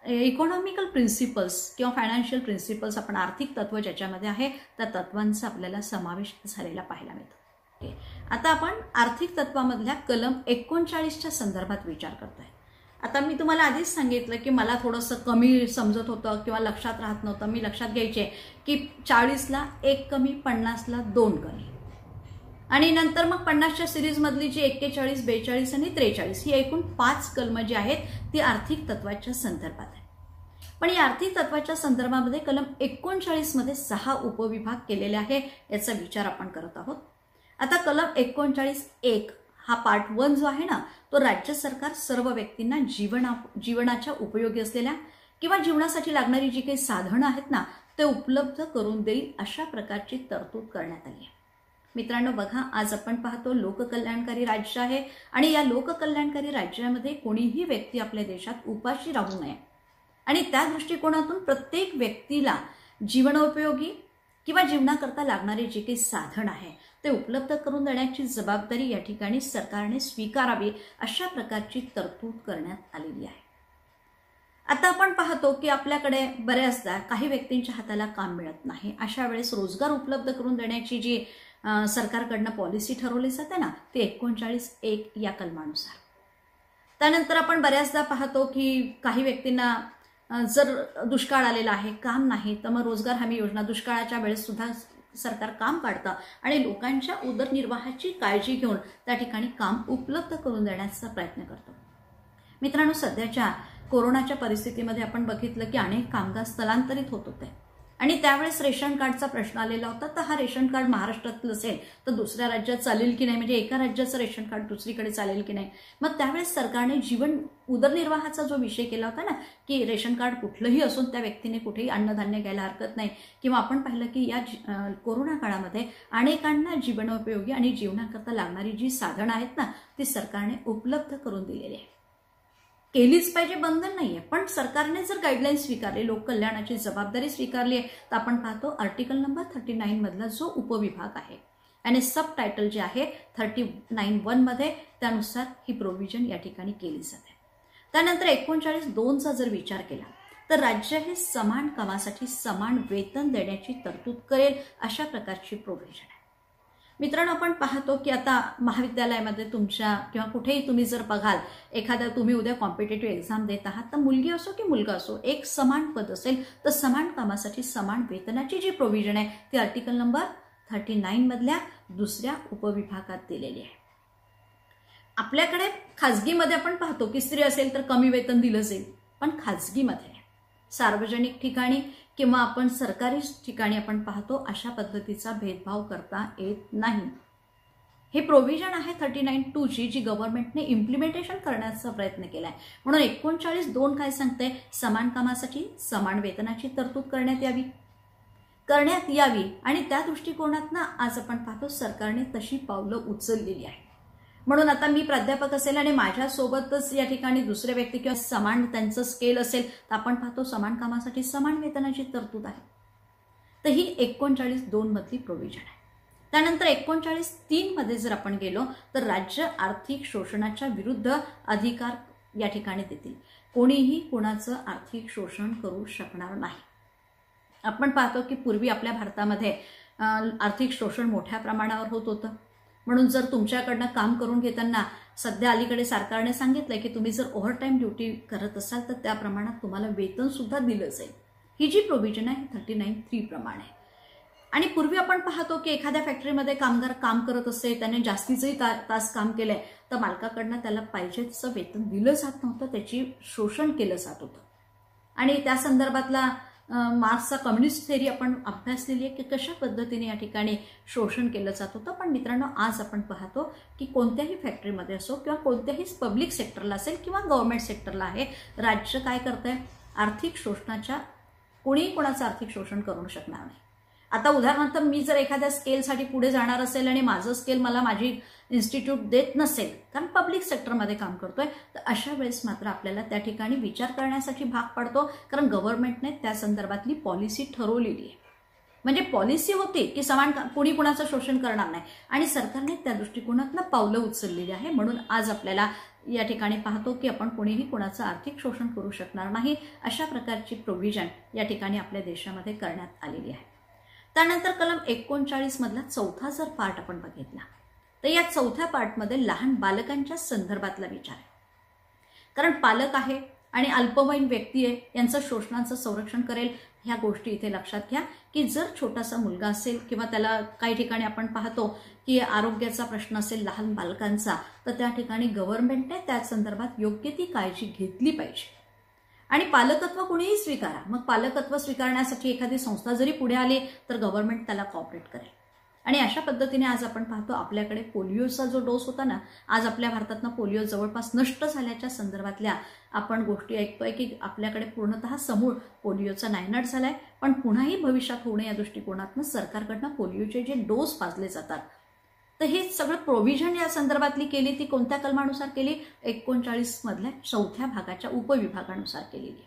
इकॉनॉमिकल प्रिन्सिपल्स किंवा फायनान्शियल प्रिन्सिपल्स, आपण आर्थिक तत्व ज्याच्यामध्ये आहे त्या तत्वांचा आपल्याला समावेश झालेला पाहायला मिळतो. आता आपण आर्थिक तत्वामधल्या कलम 39च्या संदर्भात विचार करतोय. आता मी तुम्हाला आधीच सांगितलं की मला थोडंसं कमी समजत होतं किंवा लक्षात राहत नव्हतं. मी लक्षात घ्यायचे की 40ला 1 कमी, 50ला 2 कमी, आणि नंतर मग 50च्या सिरीजमधली जी 41, 42 आणि 43 ही एकूण 5 कलम जी आहेत ती आर्थिक तत्वाच्या संदर्भात आहे. पण या आर्थिक तत्वाच्या संदर्भामध्ये कलम 39 मध्ये 6 उपविभाग केलेले आहे, याचा विचार आपण करत आहोत. आता कलम 39(1) हा पार्ट 1 जो आहे ना, तो राज्य सरकार सर्व व्यक्तींना जीवनाच्या उपयोगी असलेल्या किंवा जीवनासाठी लागणारी जी काही साधनं आहेत ना ते उपलब्ध करून देईल अशा प्रकारची तरतूद करण्यात आली आहे. मित्रांनो बघा, आज आपण पाहतो लोककल्याणकारी राज्य आहे आणि या लोककल्याणकारी राज्यामध्ये कोणीही व्यक्ती आपल्या देशात उपाशी राहू नये आणि त्या दृष्टिकोनातून प्रत्येक व्यक्तीला जीवनोपयोगी किंवा जीवनाकरता लागणारे जे काही साधन आहे ते उपलब्ध करून देण्याची जबाबदारी या ठिकाणी सरकारने स्वीकारावी अशा प्रकारची तरतूद करण्यात आलेली आहे. आता आपण पाहतो की आपल्याकडे बऱ्याचदा काही व्यक्तींच्या हाताला काम मिळत नाही. अशा वेळेस रोजगार उपलब्ध करून देण्याची जी सरकारकडनं पॉलिसी ठरवली जाते ना ती 39(1) या कलमानुसार. त्यानंतर आपण बऱ्याचदा पाहतो की काही व्यक्तींना जर दुष्काळ आलेला आहे, काम नाही, तर मग रोजगार हमी योजना, दुष्काळाच्या वेळेस सुद्धा सरकार काम काढतं आणि लोकांच्या उदरनिर्वाहाची काळजी घेऊन त्या ठिकाणी काम उपलब्ध करून देण्याचा प्रयत्न करतो. मित्रांनो, सध्याच्या कोरोनाच्या परिस्थितीमध्ये आपण बघितलं की अनेक कामगार स्थलांतरित होत होते आणि त्यावेळेस रेशन कार्डचा प्रश्न आलेला होता. तर हा रेशन कार्ड महाराष्ट्रातलं असेल तर दुसऱ्या राज्यात चालेल की नाही, म्हणजे एका राज्याचं रेशन कार्ड दुसरीकडे चालेल की नाही. मग त्यावेळेस सरकारने उदरनिर्वाहाचा जो विषय केला होता ना की रेशन कार्ड कुठलंही असून त्या व्यक्तीने कुठेही अन्नधान्य घ्यायला हरकत नाही, किंवा आपण पाहिलं की या कोरोना काळामध्ये अनेकांना जीवनोपयोगी आणि जीवनाकरता लागणारी जी साधनं आहेत ना ती सरकारने उपलब्ध करून दिलेली आहे. केलीच पाहिजे बंधन नाहीये, पण सरकारने जर गाईडलाईन स्वीकारली, लोक कल्याणाची जबाबदारी स्वीकारली आहे, तर आपण पाहतो आर्टिकल नंबर 39 मधला जो उपविभाग आहे आणि सब टायटल जे आहे 39(1) मध्ये, त्यानुसार ही प्रोव्हिजन या ठिकाणी केली जाते. त्यानंतर 39(2) चा जर विचार केला तर राज्य हे समान कामासाठी समान वेतन देण्याची तरतूद करेल अशा प्रकारची प्रोव्हिजन आहे. मित्रांनो, आपण पाहतो की आता महाविद्यालयामध्ये तुमच्या किंवा कुठेही तुम्ही जर बघाल, एखादा तुम्ही उद्या कॉम्पिटेटिव्ह एक्झाम देत आहात, तर मुलगी असो की मुलगा असो, एक समान पद असेल तर समान कामासाठी समान वेतनाची जी प्रोव्हिजन आहे ती आर्टिकल नंबर 39 मधल्या दुसऱ्या उपविभागात दिलेली आहे. आपल्याकडे खाजगीमध्ये आपण पाहतो की स्त्री असेल तर कमी वेतन दिलं जाईल, पण खाजगीमध्ये सार्वजनिक ठिकाणी किंवा आपण सरकारी ठिकाणी आपण पाहतो अशा पद्धतीचा भेदभाव करता येत नाही. हे प्रोव्हिजन आहे 39(2) जी गव्हर्नमेंटने इम्प्लिमेंटेशन करण्याचा प्रयत्न केलाय. म्हणून 39(2) काय सांगते, समान कामासाठी समान वेतनाची तरतूद करण्यात यावी आणि त्या दृष्टिकोनातून आज आपण पाहतो सरकारने तशी पावलं उचललेली आहे. म्हणून आता मी प्राध्यापक असेल आणि माझ्यासोबतच या ठिकाणी दुसरे व्यक्ती किंवा समान त्यांचं स्केल असेल तर आपण पाहतो समान कामासाठी समान वेतनाची तरतूद आहे. तर ही 39(2) मधली प्रोव्हिजन आहे. त्यानंतर 39(3) मध्ये जर आपण गेलो तर राज्य आर्थिक शोषणाच्या विरुद्ध अधिकार या ठिकाणी देतील. कोणीही कोणाचं आर्थिक शोषण करू शकणार नाही. आपण पाहतो की पूर्वी आपल्या भारतामध्ये आर्थिक शोषण मोठ्या प्रमाणावर होत होतं. म्हणून जर तुमच्याकडनं काम करून घेताना सध्या अलीकडे सरकारने सांगितलंय की तुम्ही जर ओव्हरटाईम ड्युटी करत असाल तर त्या प्रमाणात तुम्हाला वेतन सुद्धा दिलं जाईल. ही जी प्रोव्हिजन आहे 39(3) प्रमाणे. आणि पूर्वी आपण पाहतो की एखाद्या फॅक्टरीमध्ये कामगार काम करत असे, त्याने जास्तीचंही तास काम केलंय तर मालकाकडनं त्याला पाहिजे तसं वेतन दिलं जात नव्हतं, त्याची शोषण केलं जात होतं. आणि त्या संदर्भातला मार्क्सचा कम्युनिस्ट थेअरी आपण अभ्यासलेली आहे की कशा पद्धतीने या ठिकाणी शोषण केलं जात होतं. पण मित्रांनो, आज आपण पाहतो की कोणत्याही फॅक्टरीमध्ये असो किंवा कोणत्याही पब्लिक सेक्टरला असेल किंवा गव्हर्नमेंट सेक्टरला आहे, राज्य काय करतंय, आर्थिक शोषणाच्या कोणीही कोणाचं आर्थिक शोषण करू शकणार नाही. आता उदाहरणार्थ मी जर एखाद्या स्केलसाठी पुढे जाणार असेल आणि माझं स्केल मला माझी इन्स्टिट्यूट देत नसेल, कारण पब्लिक सेक्टरमध्ये काम करतोय, तर अशा वेळेस मात्र आपल्याला त्या ठिकाणी विचार करण्यासाठी भाग पडतो. कारण गव्हर्नमेंटने त्या संदर्भातली पॉलिसी ठरवलेली आहे. म्हणजे पॉलिसी होती की समान कोणी कुणाचं शोषण करणार नाही आणि सरकारने त्या दृष्टिकोनातून पावलं उचललेली आहे. म्हणून आज आपल्याला या ठिकाणी पाहतो की आपण कोणीही कोणाचं आर्थिक शोषण करू शकणार नाही अशा प्रकारची प्रोव्हिजन या ठिकाणी आपल्या देशामध्ये करण्यात आलेली आहे. त्यानंतर कलम 39 मधला चौथा जर पार्ट आपण बघितला तर या चौथ्या पार्टमध्ये लहान बालकांच्या संदर्भातला विचार आहे. कारण पालक आहे आणि अल्पवयीन व्यक्ती आहे, यांचं शोषणाचं संरक्षण करेल. ह्या गोष्टी इथे लक्षात घ्या की जर छोटासा मुलगा असेल किंवा त्याला काही ठिकाणी आपण पाहतो की आरोग्याचा प्रश्न असेल लहान बालकांचा, तर त्या ठिकाणी गव्हर्नमेंटने त्या संदर्भात योग्य ती काळजी घेतली पाहिजे. आणि पालकत्व कोणीही स्वीकारा, मग पालकत्व स्वीकारण्यासाठी एखादी संस्था जरी पुढे आली तर गव्हर्नमेंट त्याला कॉपरेट करेल. आणि अशा पद्धतीने आज आपण पाहतो आपल्याकडे पोलिओचा जो डोस होता ना, आज आपल्या भारतातनं पोलिओ जवळपास नष्ट झाल्याच्या संदर्भातल्या आपण गोष्टी ऐकतोय की आपल्याकडे पूर्णतः समूळ पोलिओचा नायनाट झालाय. पण पुन्हाही भविष्यात होणे या दृष्टिकोनातून सरकारकडनं पोलिओचे जे डोस पाजले जातात, तर हे सगळं प्रोव्हिजन या संदर्भातली केली ती कोणत्या कलमानुसार केली, 39 मधल्या चौथ्या भागाच्या उपविभागानुसार केलेली.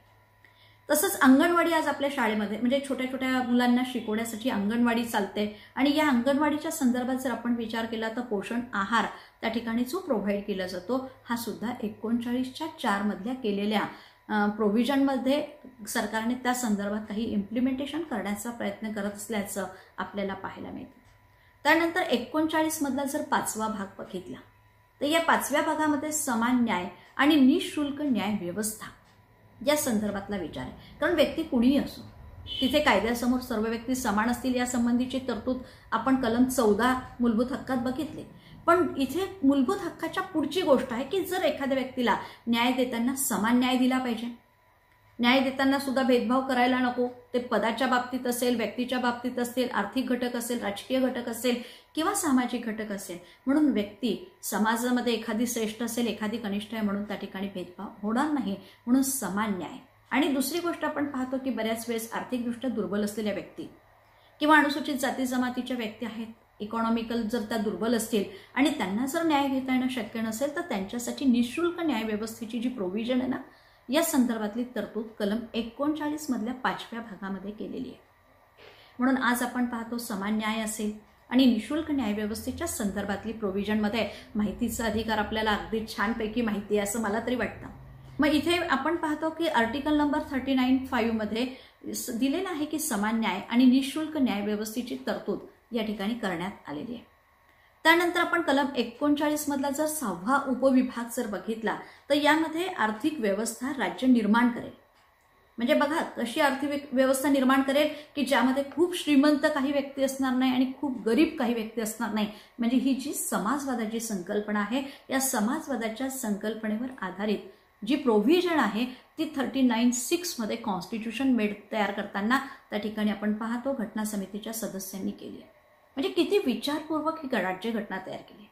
तसंच अंगणवाडी आज आपल्या शाळेमध्ये म्हणजे छोट्या छोट्या मुलांना शिकवण्यासाठी अंगणवाडी चालते आणि या अंगणवाडीच्या संदर्भात जर आपण विचार केला तर पोषण आहार त्या ठिकाणी जो प्रोव्हाइड केला जातो हा सुद्धा 39च्या 4 मधल्या केलेल्या प्रोव्हिजनमध्ये सरकारने त्या संदर्भात काही इम्प्लिमेंटेशन करण्याचा प्रयत्न करत असल्याचं आपल्याला पाहायला मिळतं. त्यानंतर 39 मधला जर 5वा भाग बघितला तर या 5व्या भागामध्ये समान न्याय आणि निशुल्क न्याय व्यवस्था या संदर्भातला विचार आहे. कारण व्यक्ती कुणीही असो तिथे कायद्यासमोर सर्व व्यक्ती समान असतील या संबंधीची तरतूद आपण कलम 14 मूलभूत हक्कात बघितले. पण इथे मूलभूत हक्काच्या पुढची गोष्ट आहे की जर एखाद्या व्यक्तीला न्याय देताना समान न्याय दिला पाहिजे. न्याय देताना सुद्धा भेदभाव करायला नको. ते पदाच्या बाबतीत असेल, व्यक्तीच्या बाबतीत असेल, आर्थिक घटक असेल, राजकीय घटक असेल किंवा सामाजिक घटक असेल. म्हणून व्यक्ती समाजामध्ये एखादी श्रेष्ठ असेल, एखादी कनिष्ठ आहे म्हणून त्या ठिकाणी भेदभाव होणार नाही. म्हणून समान न्याय. आणि दुसरी गोष्ट आपण पाहतो की बऱ्याच वेळेस आर्थिकदृष्ट्या दुर्बल असलेल्या व्यक्ती किंवा अनुसूचित जाती जमातीच्या व्यक्ती आहेत, इकॉनॉमिकल जर त्या दुर्बल असतील आणि त्यांना जर न्याय घेता येणं शक्य नसेल तर त्यांच्यासाठी निशुल्क न्याय व्यवस्थेची जी प्रोव्हिजन आहे ना, या संदर्भातली तरतूद कलम 39 मधल्या 5व्या भागामध्ये केलेली आहे. म्हणून आज आपण पाहतो समान न्याय असेल आणि निशुल्क न्याय व्यवस्थेच्या संदर्भातली प्रोव्हिजनमध्ये माहितीचा अधिकार आपल्याला अगदी छानपैकी माहिती आहे असं मला तरी वाटतं. मग इथे आपण पाहतो की आर्टिकल नंबर 39(5) मध्ये दिलेलं आहे की समान न्याय आणि निशुल्क न्याय व्यवस्थेची तरतूद या ठिकाणी करण्यात आलेली आहे. त्यानंतर आपण कलम 39 मधला जर 6वा उपविभाग जर बघितला तर यामध्ये आर्थिक व्यवस्था राज्य निर्माण करेल. म्हणजे बघा कशी आर्थिक व्यवस्था निर्माण करेल की ज्यामध्ये खूप श्रीमंत काही व्यक्ती असणार नाही आणि खूप गरीब काही व्यक्ती असणार नाही. म्हणजे ही जी समाजवादाची संकल्पना आहे या समाजवादाच्या संकल्पनेवर आधारित जी प्रोव्हिजन आहे ती 39(6) मध्ये कॉन्स्टिट्यूशन मेड तयार करताना त्या ठिकाणी आपण पाहतो घटना समितीच्या सदस्यांनी केली आहे. म्हणजे किती विचारपूर्वक ही राज्यघटना तयार केली.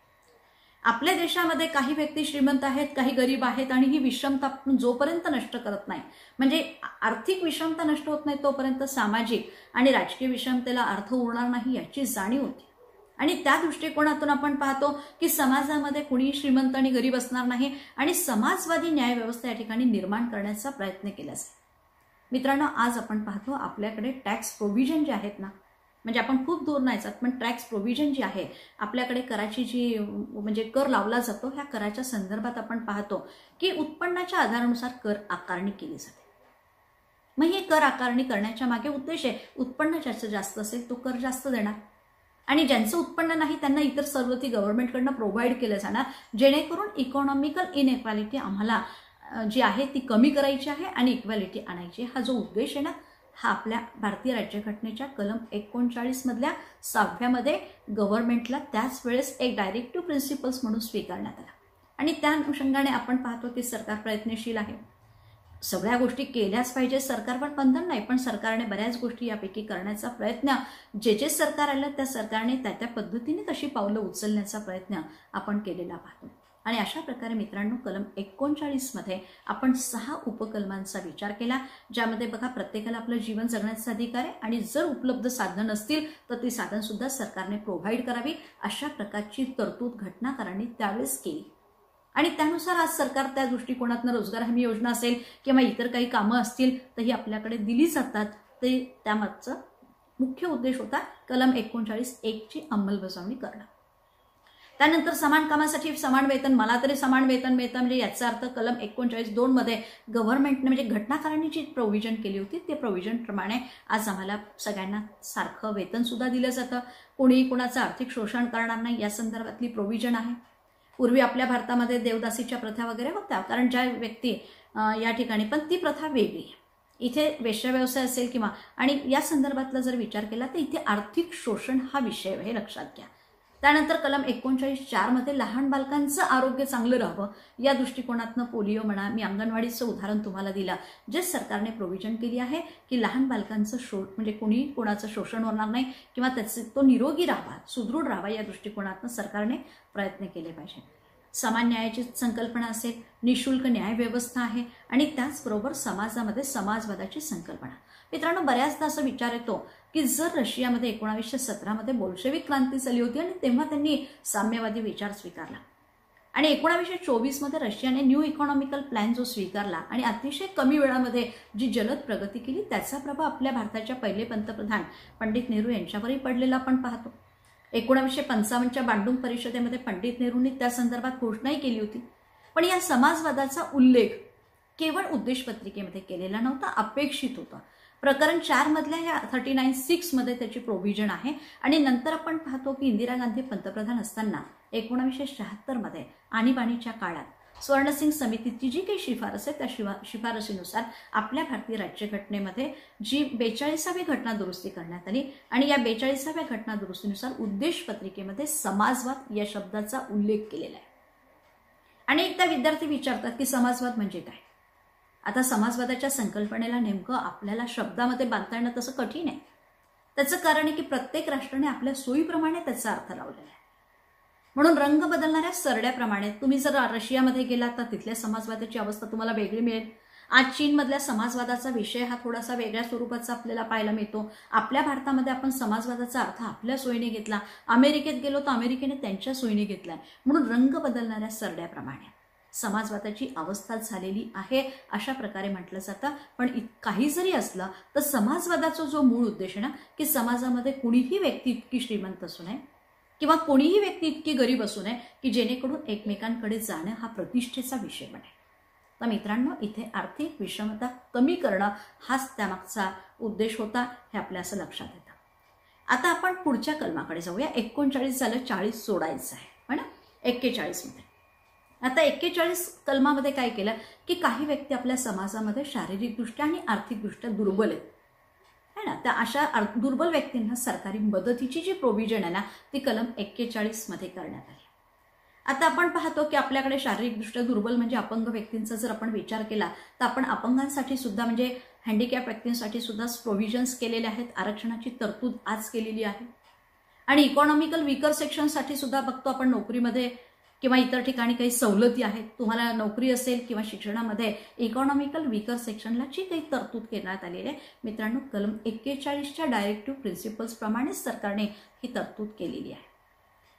आपल्या देशामध्ये काही व्यक्ती श्रीमंत आहेत, काही गरीब आहेत आणि ही विषमता जोपर्यंत नष्ट करत नाही, म्हणजे आर्थिक विषमता नष्ट होत नाही तोपर्यंत सामाजिक आणि राजकीय विषमतेला अर्थ उरणार नाही याची जाणीव होती. आणि त्या दृष्टिकोनातून आपण पाहतो की समाजामध्ये कुणी श्रीमंत आणि गरीब असणार नाही आणि समाजवादी न्याय व्यवस्था या ठिकाणी निर्माण करण्याचा प्रयत्न केला जाईल. मित्रांनो, आज आपण पाहतो आपल्याकडे टॅक्स प्रोव्हिजन जे आहेत ना, म्हणजे आपण खूप दूर नाही जात पण टॅक्स प्रोव्हिजन जी आहे आपल्याकडे कराची जी म्हणजे कर लावला जातो ह्या कराच्या संदर्भात आपण पाहतो की उत्पन्नाच्या आधारानुसार कर आकारणी केली जाते. मग ही कर आकारणी करण्याच्या मागे उद्देश आहे उत्पन्न ज्याचं जास्त असेल तो कर जास्त देणार आणि ज्यांचं उत्पन्न नाही त्यांना इतर सर्व ती गव्हर्नमेंटकडनं प्रोव्हाइड केलं जाणार, जेणेकरून इकॉनॉमिकल इनइक्वॅलिटी आम्हाला जी आहे ती कमी करायची आहे आणि इक्वॅलिटी आणायची. हा जो उद्देश आहे ना हा आपल्या भारतीय राज्यघटनेच्या कलम 39 मधल्या 6व्या मध्ये गव्हर्नमेंटला त्याच वेळेस एक डायरेक्टिव्ह प्रिन्सिपल्स म्हणून स्वीकारण्यात आला आणि त्या अनुषंगाने आपण पाहतो की सरकार प्रयत्नशील आहे. सगळ्या गोष्टी केल्याच पाहिजे, सरकारवर बंधन नाही, पण सरकारने बऱ्याच गोष्टी यापैकी करण्याचा प्रयत्न जे सरकार आलं त्या सरकारने त्या पद्धतीने तशी पावलं उचलण्याचा प्रयत्न आपण केलेला पाहतो. आणि अशा प्रकारे मित्रांनो कलम 39 मध्ये आपण 6 उपकलमांचा विचार केला, ज्यामध्ये बघा प्रत्येकाला आपलं जीवन जगण्याचा अधिकार आहे आणि जर उपलब्ध साधन नसतील तर ती साधन सुद्धा सरकारने प्रोव्हाइड करावी अशा प्रकारची तरतूद घटनाकारांनी त्यावेळेस केली. आणि त्यानुसार आज सरकार त्या दृष्टिकोनातून रोजगार हमी योजना असेल किंवा इतर काही कामं असतील तर ही आपल्याकडे दिली जातात. ते त्यामागचा मुख्य उद्देश होता कलम 39(1) ची अंमलबजावणी करणं. त्यानंतर समान कामासाठी समान वेतन, मला तरी समान वेतन मिळतं म्हणजे याचा अर्थ कलम 39(2) मध्ये गव्हर्नमेंटने म्हणजे घटनाकारांनी जी प्रोव्हिजन केली होती ते प्रोव्हिजन प्रमाणे आज आम्हाला सगळ्यांना सारखं वेतन सुद्धा दिलं जातं, कोणी कोणाचं आर्थिक शोषण करणार नाही या संदर्भातली प्रोव्हिजन आहे. पूर्वी आपल्या भारतामध्ये देवदासीच्या प्रथा वगैरे होत्या, कारण ज्या व्यक्ती या ठिकाणी, पण ती प्रथा वेगळी. इथे वेश्या व्यवसाय असेल किंवा आणि या संदर्भातला जर विचार केला तर इथे आर्थिक शोषण हा विषय हे लक्षात घ्या. त्यानंतर कलम 39(4) मध्ये लहान बालकांचं आरोग्य चांगलं राहावं या दृष्टिकोनातनं पोलिओ म्हणा, मी अंगणवाडीचं उदाहरण तुम्हाला दिलं, जे सरकारने प्रोव्हिजन केली आहे की लहान बालकांचं म्हणजे कोणी कोणाचं शोषण होणार नाही किंवा त्याचे तो निरोगी राहावा, सुदृढ राहावा या दृष्टिकोनातनं सरकारने प्रयत्न केले पाहिजे. समान न्यायाची संकल्पना असेल, निशुल्क न्याय व्यवस्था आहे आणि त्याचबरोबर समाजामध्ये समाजवादाची संकल्पना. मित्रांनो, बऱ्याचदा असं विचार येतो की जर रशियामध्ये 1917 मध्ये बोल्शेविक क्रांती झाली होती आणि तेव्हा त्यांनी साम्यवादी विचार स्वीकारला आणि 1924 मध्ये रशियाने न्यू इकॉनॉमिकल प्लॅन जो स्वीकारला आणि अतिशय कमी वेळामध्ये जी जलद प्रगती केली त्याचा प्रभाव आपल्या भारताच्या पहिले पंतप्रधान पंडित नेहरू यांच्यावरही पडलेला आपण पाहतो. 1955च्या बांडुंग परिषदेमध्ये पंडित नेहरूंनी त्या संदर्भात घोषणाही केली होती, पण या समाजवादाचा उल्लेख केवळ उद्देश पत्रिकेमध्ये केलेला नव्हता, अपेक्षित होता. प्रकरण 4 मधल्या या 39(6) मध्ये त्याची प्रोव्हिजन आहे आणि नंतर आपण पाहतो की इंदिरा गांधी पंतप्रधान असताना 1976 मध्ये आणीबाणीच्या काळात स्वर्णसिंग समितीची जी काही शिफारस आहे त्या शिफारसीनुसार आपल्या भारतीय राज्यघटनेमध्ये जी 42वी घटना दुरुस्ती करण्यात आली आणि या 42व्या घटना दुरुस्तीनुसार उद्देश पत्रिकेमध्ये समाजवाद या शब्दाचा उल्लेख केलेला आहे. आणि एकदा विद्यार्थी विचारतात की समाजवाद म्हणजे काय. आता समाजवादाच्या संकल्पनेला नेमकं आपल्याला शब्दामध्ये बांधता येणं तसं कठीण आहे. त्याचं कारण आहे की प्रत्येक राष्ट्राने आपल्या सोयीप्रमाणे त्याचा अर्थ लावलेला आहे. म्हणून रंग बदलणाऱ्या सरड्याप्रमाणे तुम्ही जर रशियामध्ये गेलात तर तिथल्या समाजवादाची अवस्था तुम्हाला वेगळी मिळेल. आज चीनमधल्या समाजवादाचा विषय हा थोडासा वेगळ्या स्वरूपाचा आपल्याला पाहायला मिळतो. आपल्या भारतामध्ये आपण समाजवादाचा अर्थ आपल्या सोयीने घेतला, अमेरिकेत गेलो तर अमेरिकेने त्यांच्या सोयीने घेतलाय. म्हणून रंग बदलणाऱ्या सरड्याप्रमाणे समाजवादाची अवस्था झालेली आहे अशा प्रकारे म्हटलं जातं. पण काही जरी असलं तर समाजवादाचा जो मूळ उद्देश आहे ना की समाजामध्ये कुणीही व्यक्ती इतकी श्रीमंत असू नये किंवा कोणीही व्यक्ती इतकी गरीब असू नये की जेणेकरून एकमेकांकडे जाणं हा प्रतिष्ठेचा विषय बनेल. तर मित्रांनो, इथे आर्थिक विषमता कमी करणं हाच त्यामागचा उद्देश होता, हे आपल्या असं लक्षात येतं. आता आपण पुढच्या कलमाकडे जाऊया. 39 झालं, 40 सोडायचं आहे है ना 41 मध्ये. आता 41 कलमामध्ये काय केलं की काही व्यक्ती आपल्या समाजामध्ये शारीरिकदृष्ट्या आणि आर्थिकदृष्ट्या दुर्बल आहेत है ना. त्या अशा दुर्बल व्यक्तींना सरकारी मदतीची जी प्रोव्हिजन आहे ना, ती कलम 41 मध्ये करण्यात आली. आता आपण पाहतो की आपल्याकडे शारीरिकदृष्ट्या दुर्बल म्हणजे अपंग व्यक्तींचा जर आपण विचार केला तर आपण अपंगांसाठी सुद्धा म्हणजे हँडिकॅप व्यक्तींसाठी सुद्धा प्रोव्हिजन्स केलेले आहेत. आरक्षणाची तरतूद आज केलेली आहे. आणि इकॉनॉमिकल वीकर सेक्शनसाठी सुद्धा बघतो आपण नोकरीमध्ये किंवा इतर ठिकाणी काही सवलती आहेत. तुम्हाला नोकरी असेल किंवा शिक्षणामध्ये इकॉनॉमिकल वीकर सेक्शनला जी काही तरतूद करण्यात आलेली आहे मित्रांनो, कलम 41च्या डायरेक्टिव्ह प्रिन्सिपल्स प्रमाणेच सरकारने ही तरतूद केलेली आहे.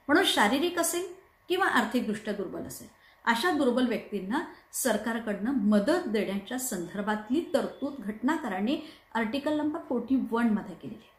म्हणून शारीरिक असेल किंवा आर्थिकदृष्ट्या दुर्बल असेल अशा दुर्बल व्यक्तींना सरकारकडनं मदत देण्याच्या संदर्भातली तरतूद घटनाकारांनी आर्टिकल नंबर 41 मध्ये केलेली आहे.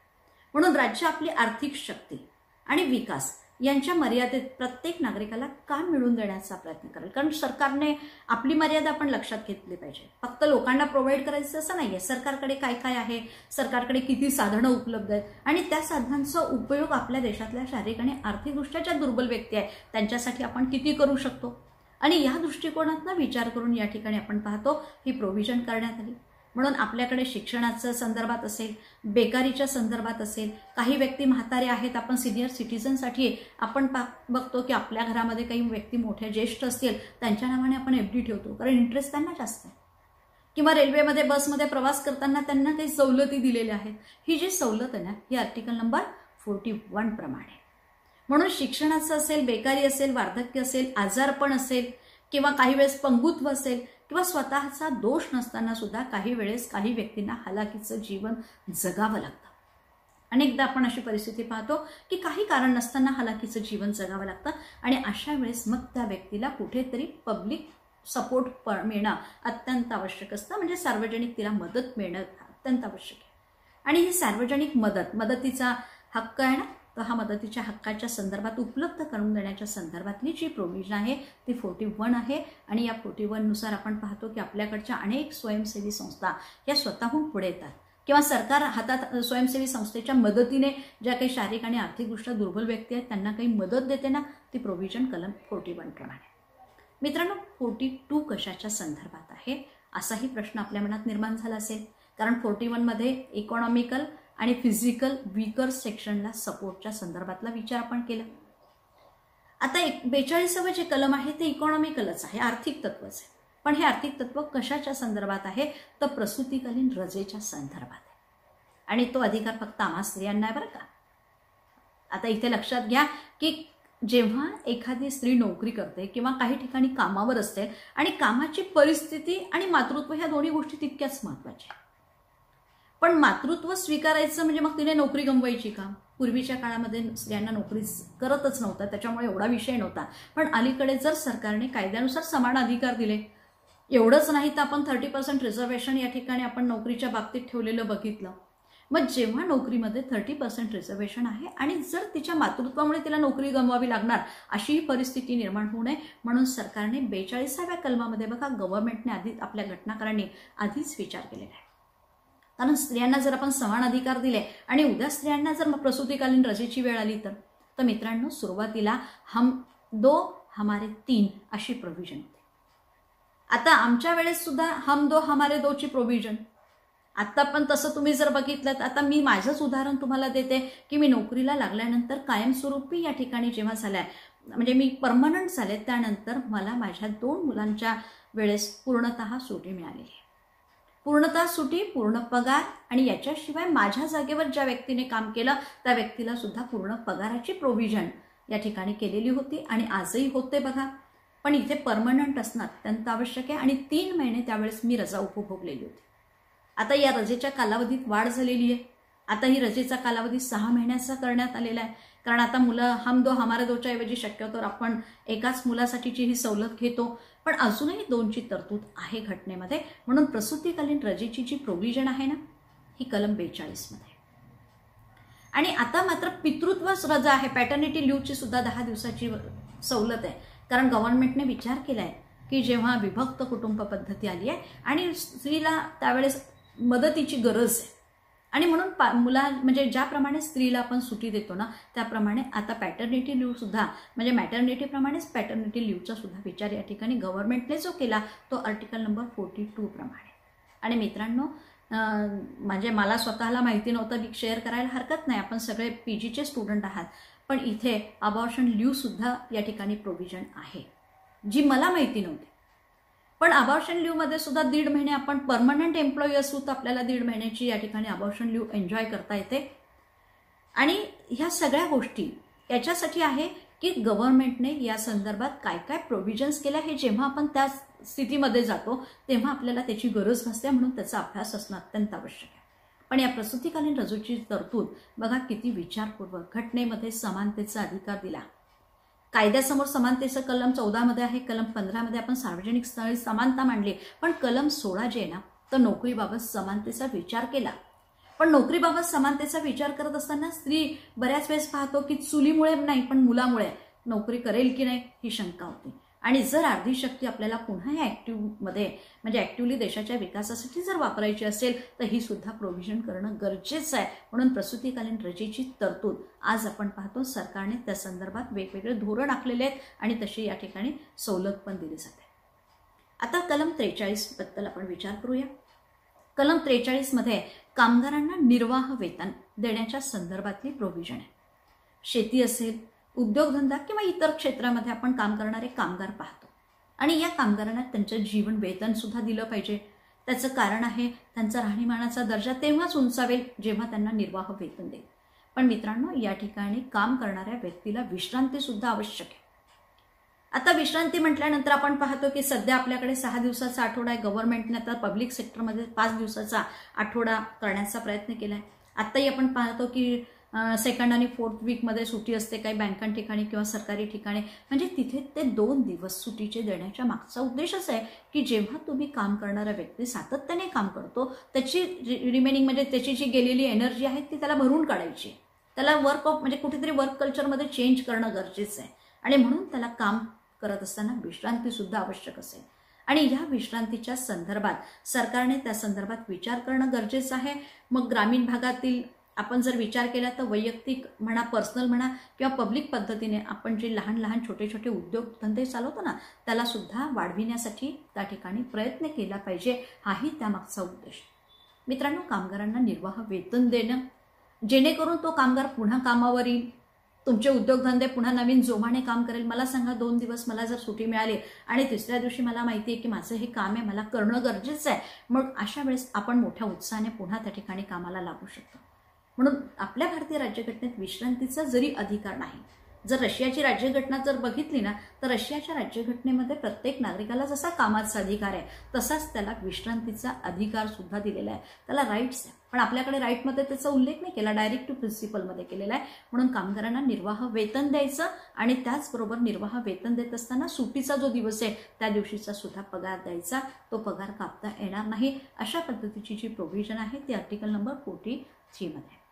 म्हणून राज्य आपली आर्थिक शक्ती आणि विकास यांच्या मर्यादेत प्रत्येक नागरिकाला काम मिळवून देण्याचा प्रयत्न करेल. कारण सरकारने आपली मर्यादा आपण लक्षात घेतली पाहिजे. फक्त लोकांना प्रोव्हाइड करायचं असं नाहीये. सरकारकडे काय काय आहे, सरकारकडे किती साधनं उपलब्ध आहेत आणि त्या साधनांचा उपयोग आपल्या देशातल्या शारीरिक आणि आर्थिकदृष्ट्या ज्या दुर्बल व्यक्ती आहेत त्यांच्यासाठी आपण किती करू शकतो आणि या दृष्टिकोनातून विचार करून या ठिकाणी आपण पाहतो ही प्रोव्हिजन करण्यात आली. म्हणून आपल्याकडे शिक्षणाच्या संदर्भात असेल, बेकारीच्या संदर्भात असेल, काही व्यक्ती म्हातारे आहेत, आपण सिनियर सिटीजनसाठी आपण बघतो की आपल्या घरामध्ये काही व्यक्ती मोठ्या ज्येष्ठ असतील त्यांच्या नावाने आपण FD ठेवतो कारण इंटरेस्ट त्यांना जास्त आहे. किंवा रेल्वेमध्ये बसमध्ये प्रवास करताना त्यांना काही सवलती दिलेल्या आहेत. ही जी सवलत आहे ना ही आर्टिकल नंबर 41 प्रमाणे. म्हणून शिक्षणाचं असेल, बेकारी असेल, वार्धक्य असेल, आजारपण असेल किंवा काही वेळेस पंगुत्व असेल किंवा स्वतःचा दोष नसताना सुद्धा काही वेळेस काही व्यक्तींना हलाखीचं जीवन जगावं लागतं. अनेकदा आपण अशी परिस्थिती पाहतो की काही कारण नसताना हलाखीचं जीवन जगावं लागतं आणि अशा वेळेस मग त्या व्यक्तीला कुठेतरी पब्लिक सपोर्ट मिळणं अत्यंत आवश्यक असतं. म्हणजे सार्वजनिक तिला मदत मिळणं अत्यंत आवश्यक आहे. आणि ही सार्वजनिक मदतीचा हक्क आहे ना, तर हा मदतीच्या हक्काच्या संदर्भात उपलब्ध करून देण्याच्या संदर्भातली जी प्रोव्हिजन आहे ती 41 आहे. आणि या 41 नुसार आपण पाहतो की आपल्याकडच्या अनेक स्वयंसेवी संस्था या स्वतःहून पुढे येतात किंवा सरकार हातात स्वयंसेवी संस्थेच्या मदतीने ज्या काही शारीरिक आणि आर्थिकदृष्ट्या दुर्बल व्यक्ती आहेत त्यांना काही मदत देते ना, ती प्रोव्हिजन कलम 41 प्रमाणे. मित्रांनो, 42 कशाच्या संदर्भात आहे असाही प्रश्न आपल्या मनात निर्माण झाला असेल. कारण 41 मध्ये इकॉनॉमिकल आणि फिजिकल वीकर सेक्शनला सपोर्टच्या संदर्भातला विचार आपण केला. आता 42वे जे कलम आहे ते इकॉनॉमिकलच आहे, आर्थिक तत्वच आहे. पण हे आर्थिक तत्व कशाच्या संदर्भात आहे तर प्रसूतिकालीन रजेच्या संदर्भात आहे. आणि तो अधिकार फक्त आम्हा स्त्रियांना आहे बरं का. आता इथे लक्षात घ्या की जेव्हा एखादी स्त्री नोकरी करते किंवा काही ठिकाणी कामावर असते आणि कामाची परिस्थिती आणि मातृत्व ह्या दोन्ही गोष्टी तितक्याच महत्त्वाच्या. पण मातृत्व स्वीकारायचं म्हणजे मग तिने नोकरी गमवायची का? पूर्वीच्या काळामध्ये स्त्रियांना नोकरी करतच नव्हता त्याच्यामुळे एवढा विषय नव्हता. पण अलीकडे जर सरकारने कायद्यानुसार समान अधिकार दिले, एवढंच नाही तर आपण 30% रिझर्वेशन या ठिकाणी आपण नोकरीच्या बाबतीत ठेवलेलं बघितलं. मग जेव्हा नोकरीमध्ये 30% रिझर्वेशन आहे आणि जर तिच्या मातृत्वामुळे तिला नोकरी गमवावी लागणार अशी ही परिस्थिती निर्माण होऊ नये म्हणून सरकारने 42व्या कलमामध्ये बघा गव्हर्नमेंटने आधी आपल्या घटनाकारांनी आधीच विचार केलेला आहे. कारण स्त्रियांना जर आपण समान अधिकार दिले आणि उद्या स्त्रियांना जर प्रसूतिकालीन रजेची वेळ आली तर मित्रांनो सुरुवातीला हम दो हमारे तीन अशी प्रोव्हिजन होती. आता आमच्या वेळेस सुद्धा हम दो हमारे दोची प्रोव्हिजन. आता पण तसं तुम्ही जर बघितलं आता मी माझंच उदाहरण तुम्हाला देते की मी नोकरीला लागल्यानंतर कायमस्वरूपी या ठिकाणी जेव्हा झालाय म्हणजे मी परमनंट झाले त्यानंतर मला माझ्या 2 मुलांच्या वेळेस पूर्णतः सुट्टी मिळालेली आहे. पूर्णतः सुट्टी, पूर्ण पगार आणि याच्याशिवाय माझ्या जागेवर ज्या व्यक्तीने काम केलं त्या व्यक्तीला सुद्धा पूर्ण पगाराची प्रोव्हिजन या ठिकाणी केलेली होती आणि आजही होते बघा. पण इथे परमनंट असणं अत्यंत आवश्यक आहे आणि 3 महिने त्यावेळेस मी रजा उपभोगलेली होती. आता या रजेच्या कालावधीत वाढ झालेली आहे. आता ही रजेचा कालावधी 6 महिन्याचा करण्यात आलेला आहे. कारण आता मुलं हम दो हमारे दोच्या ऐवजी शक्यतो आपण एकाच मुलासाठीची ही सवलत घेतो. पण अजूनही 2ची तरतूद आहे घटनेमध्ये. म्हणून प्रसूतिकालीन रजेची जी प्रोव्हिजन आहे ना ही कलम 42 मध्ये. आणि आता मात्र पितृत्व रजा आहे, पॅटर्निटी लीव्हची सुद्धा 10 दिवसाची सवलत आहे. कारण गव्हर्नमेंटने विचार केलाय की जेव्हा विभक्त कुटुंब पद्धती आली आहे आणि स्त्रीला त्यावेळेस मदतीची गरज आहे आणि म्हणून म्हणजे ज्याप्रमाणे स्त्रीला आपण सुट्टी देतो ना त्याप्रमाणे आता पॅटर्निटी लीव्ह सुद्धा म्हणजे मॅटर्निटीप्रमाणेच पॅटर्निटी लीव्हचा सुद्धा विचार या ठिकाणी गव्हर्नमेंटने जो केला तो आर्टिकल नंबर 42 प्रमाणे. आणि मित्रांनो म्हणजे मला स्वतःला माहिती नव्हतं, मी शेअर करायला हरकत नाही, आपण सगळे PGचे स्टुडंट आहात, पण इथे अबॉर्शन लीव्हसुद्धा या ठिकाणी प्रोव्हिजन आहे जी मला माहिती नव्हती. पण अबॉर्शन लीव्हमध्ये सुद्धा 1.5 महिने आपण परमनंट एम्प्लॉई असू तर आपल्याला 1.5 महिन्याची या ठिकाणी अबॉर्शन लीव्ह एन्जॉय करता येते. आणि ह्या सगळ्या गोष्टी याच्यासाठी आहे की गव्हर्नमेंटने या संदर्भात काय काय प्रोव्हिजन्स केल्या हे जेव्हा आपण त्या स्थितीमध्ये जातो तेव्हा आपल्याला त्याची गरज भासते, म्हणून त्याचा अभ्यास असणं अत्यंत आवश्यक आहे. पण या प्रसूतीकालीन रजेची तरतूद बघा किती विचारपूर्वक. घटनेमध्ये समानतेचा अधिकार दिला, कायद्यासमोर समानतेचं कलम 14 मध्ये आहे, कलम 15 मध्ये आपण सार्वजनिक स्थळी समानता मांडली, पण कलम 16 जे आहे ना तर नोकरीबाबत समानतेचा विचार केला. पण नोकरीबाबत समानतेचा विचार करत असताना स्त्री बऱ्याच वेळेस पाहतो की चुलीमुळे नाही पण मुलामुळे नोकरी करेल की नाही ही शंका होती. आणि जर अर्धी शक्ती आपल्याला पुन्हा या ॲक्टिव्हमध्ये म्हणजे ॲक्टिव्हली देशाच्या विकासासाठी जर वापरायची असेल तर ही सुद्धा प्रोव्हिजन करणं गरजेचं आहे. म्हणून प्रसूतीकालीन रजेची तरतूद आज आपण पाहतो सरकारने त्या संदर्भात वेगवेगळे धोरण आखलेले आहेत आणि तशी या ठिकाणी सवलत पण दिली जाते. आता कलम 43 बद्दल आपण विचार करूया. कलम 43 मध्ये कामगारांना निर्वाह वेतन देण्याच्या संदर्भातली प्रोव्हिजन आहे. शेती असेल, उद्योगधंदा किंवा इतर क्षेत्रामध्ये आपण काम करणारे कामगार पाहतो आणि या कामगारांना त्यांचं जीवन वेतन सुद्धा दिलं पाहिजे. त्याचं कारण आहे त्यांचा राहणीमानाचा दर्जा तेव्हाच उंचावेल जेव्हा त्यांना निर्वाह वेतन देईल. पण मित्रांनो या ठिकाणी काम करणाऱ्या व्यक्तीला विश्रांती सुद्धा आवश्यक आहे. आता विश्रांती म्हटल्यानंतर आपण पाहतो की सध्या आपल्याकडे 6 दिवसाचा आठवडा आहे. गव्हर्नमेंटने आता पब्लिक सेक्टरमध्ये 5 दिवसाचा आठवडा करण्याचा प्रयत्न केला आहे. आत्ताही आपण पाहतो की 2nd आणि 4th वीकमध्ये सुट्टी असते काही बँकां ठिकाणी किंवा सरकारी ठिकाणी. म्हणजे तिथे ते 2 दिवस सुट्टीचे देण्याच्या मागचा उद्देशच आहे की जेव्हा तुम्ही काम करणारा व्यक्ती सातत्याने काम करतो त्याची रिमेनिंग म्हणजे त्याची जी गेलेली एनर्जी आहे ती त्याला भरून काढायची. त्याला म्हणजे कुठेतरी वर्क कल्चरमध्ये चेंज करणं गरजेचं आहे आणि म्हणून त्याला काम करत असताना विश्रांती सुद्धा आवश्यक असेल. आणि या विश्रांतीच्या संदर्भात सरकारने त्या संदर्भात विचार करणं गरजेचं आहे. मग ग्रामीण भागातील आपण जर विचार केला तर वैयक्तिक म्हणा, पर्सनल म्हणा किंवा पब्लिक पद्धतीने आपण जे लहान लहान छोटे छोटे उद्योगधंदे चालवतो ना त्याला सुद्धा वाढविण्यासाठी त्या ठिकाणी प्रयत्न केला पाहिजे, हाही त्यामागचा उद्देश. मित्रांनो कामगारांना निर्वाह वेतन देणं जेणेकरून तो कामगार पुन्हा कामावर येईल, तुमचे उद्योगधंदे पुन्हा नवीन जोमाने काम करेल. मला सांगा 2 दिवस मला जर सुट्टी मिळाली आणि तिसऱ्या दिवशी मला माहिती आहे की माझं हे काम आहे, मला करणं गरजेचं आहे, मग अशा वेळेस आपण मोठ्या उत्साहाने पुन्हा त्या ठिकाणी कामाला लागू शकतो. म्हणून आपल्या भारतीय राज्यघटनेत विश्रांतीचा जरी अधिकार नाही, जर रशियाची राज्यघटना जर बघितली ना तर रशियाच्या राज्यघटनेमध्ये प्रत्येक नागरिकाला जसा कामाचा अधिकार आहे तसाच त्याला विश्रांतीचा अधिकार सुद्धा दिलेला आहे, त्याला राईट्स आहे. पण आपल्याकडे राईटमध्ये त्याचा उल्लेख नाही केला, डायरेक्टिव्ह प्रिन्सिपलमध्ये केलेला आहे. म्हणून कामगारांना निर्वाह वेतन द्यायचं आणि त्याचबरोबर निर्वाह वेतन देत असताना सुट्टीचा जो दिवस आहे त्या दिवशीचा सुद्धा पगार द्यायचा, तो पगार कापता येणार नाही. अशा पद्धतीची जी प्रोव्हिजन आहे ती आर्टिकल नंबर 43 मध्ये.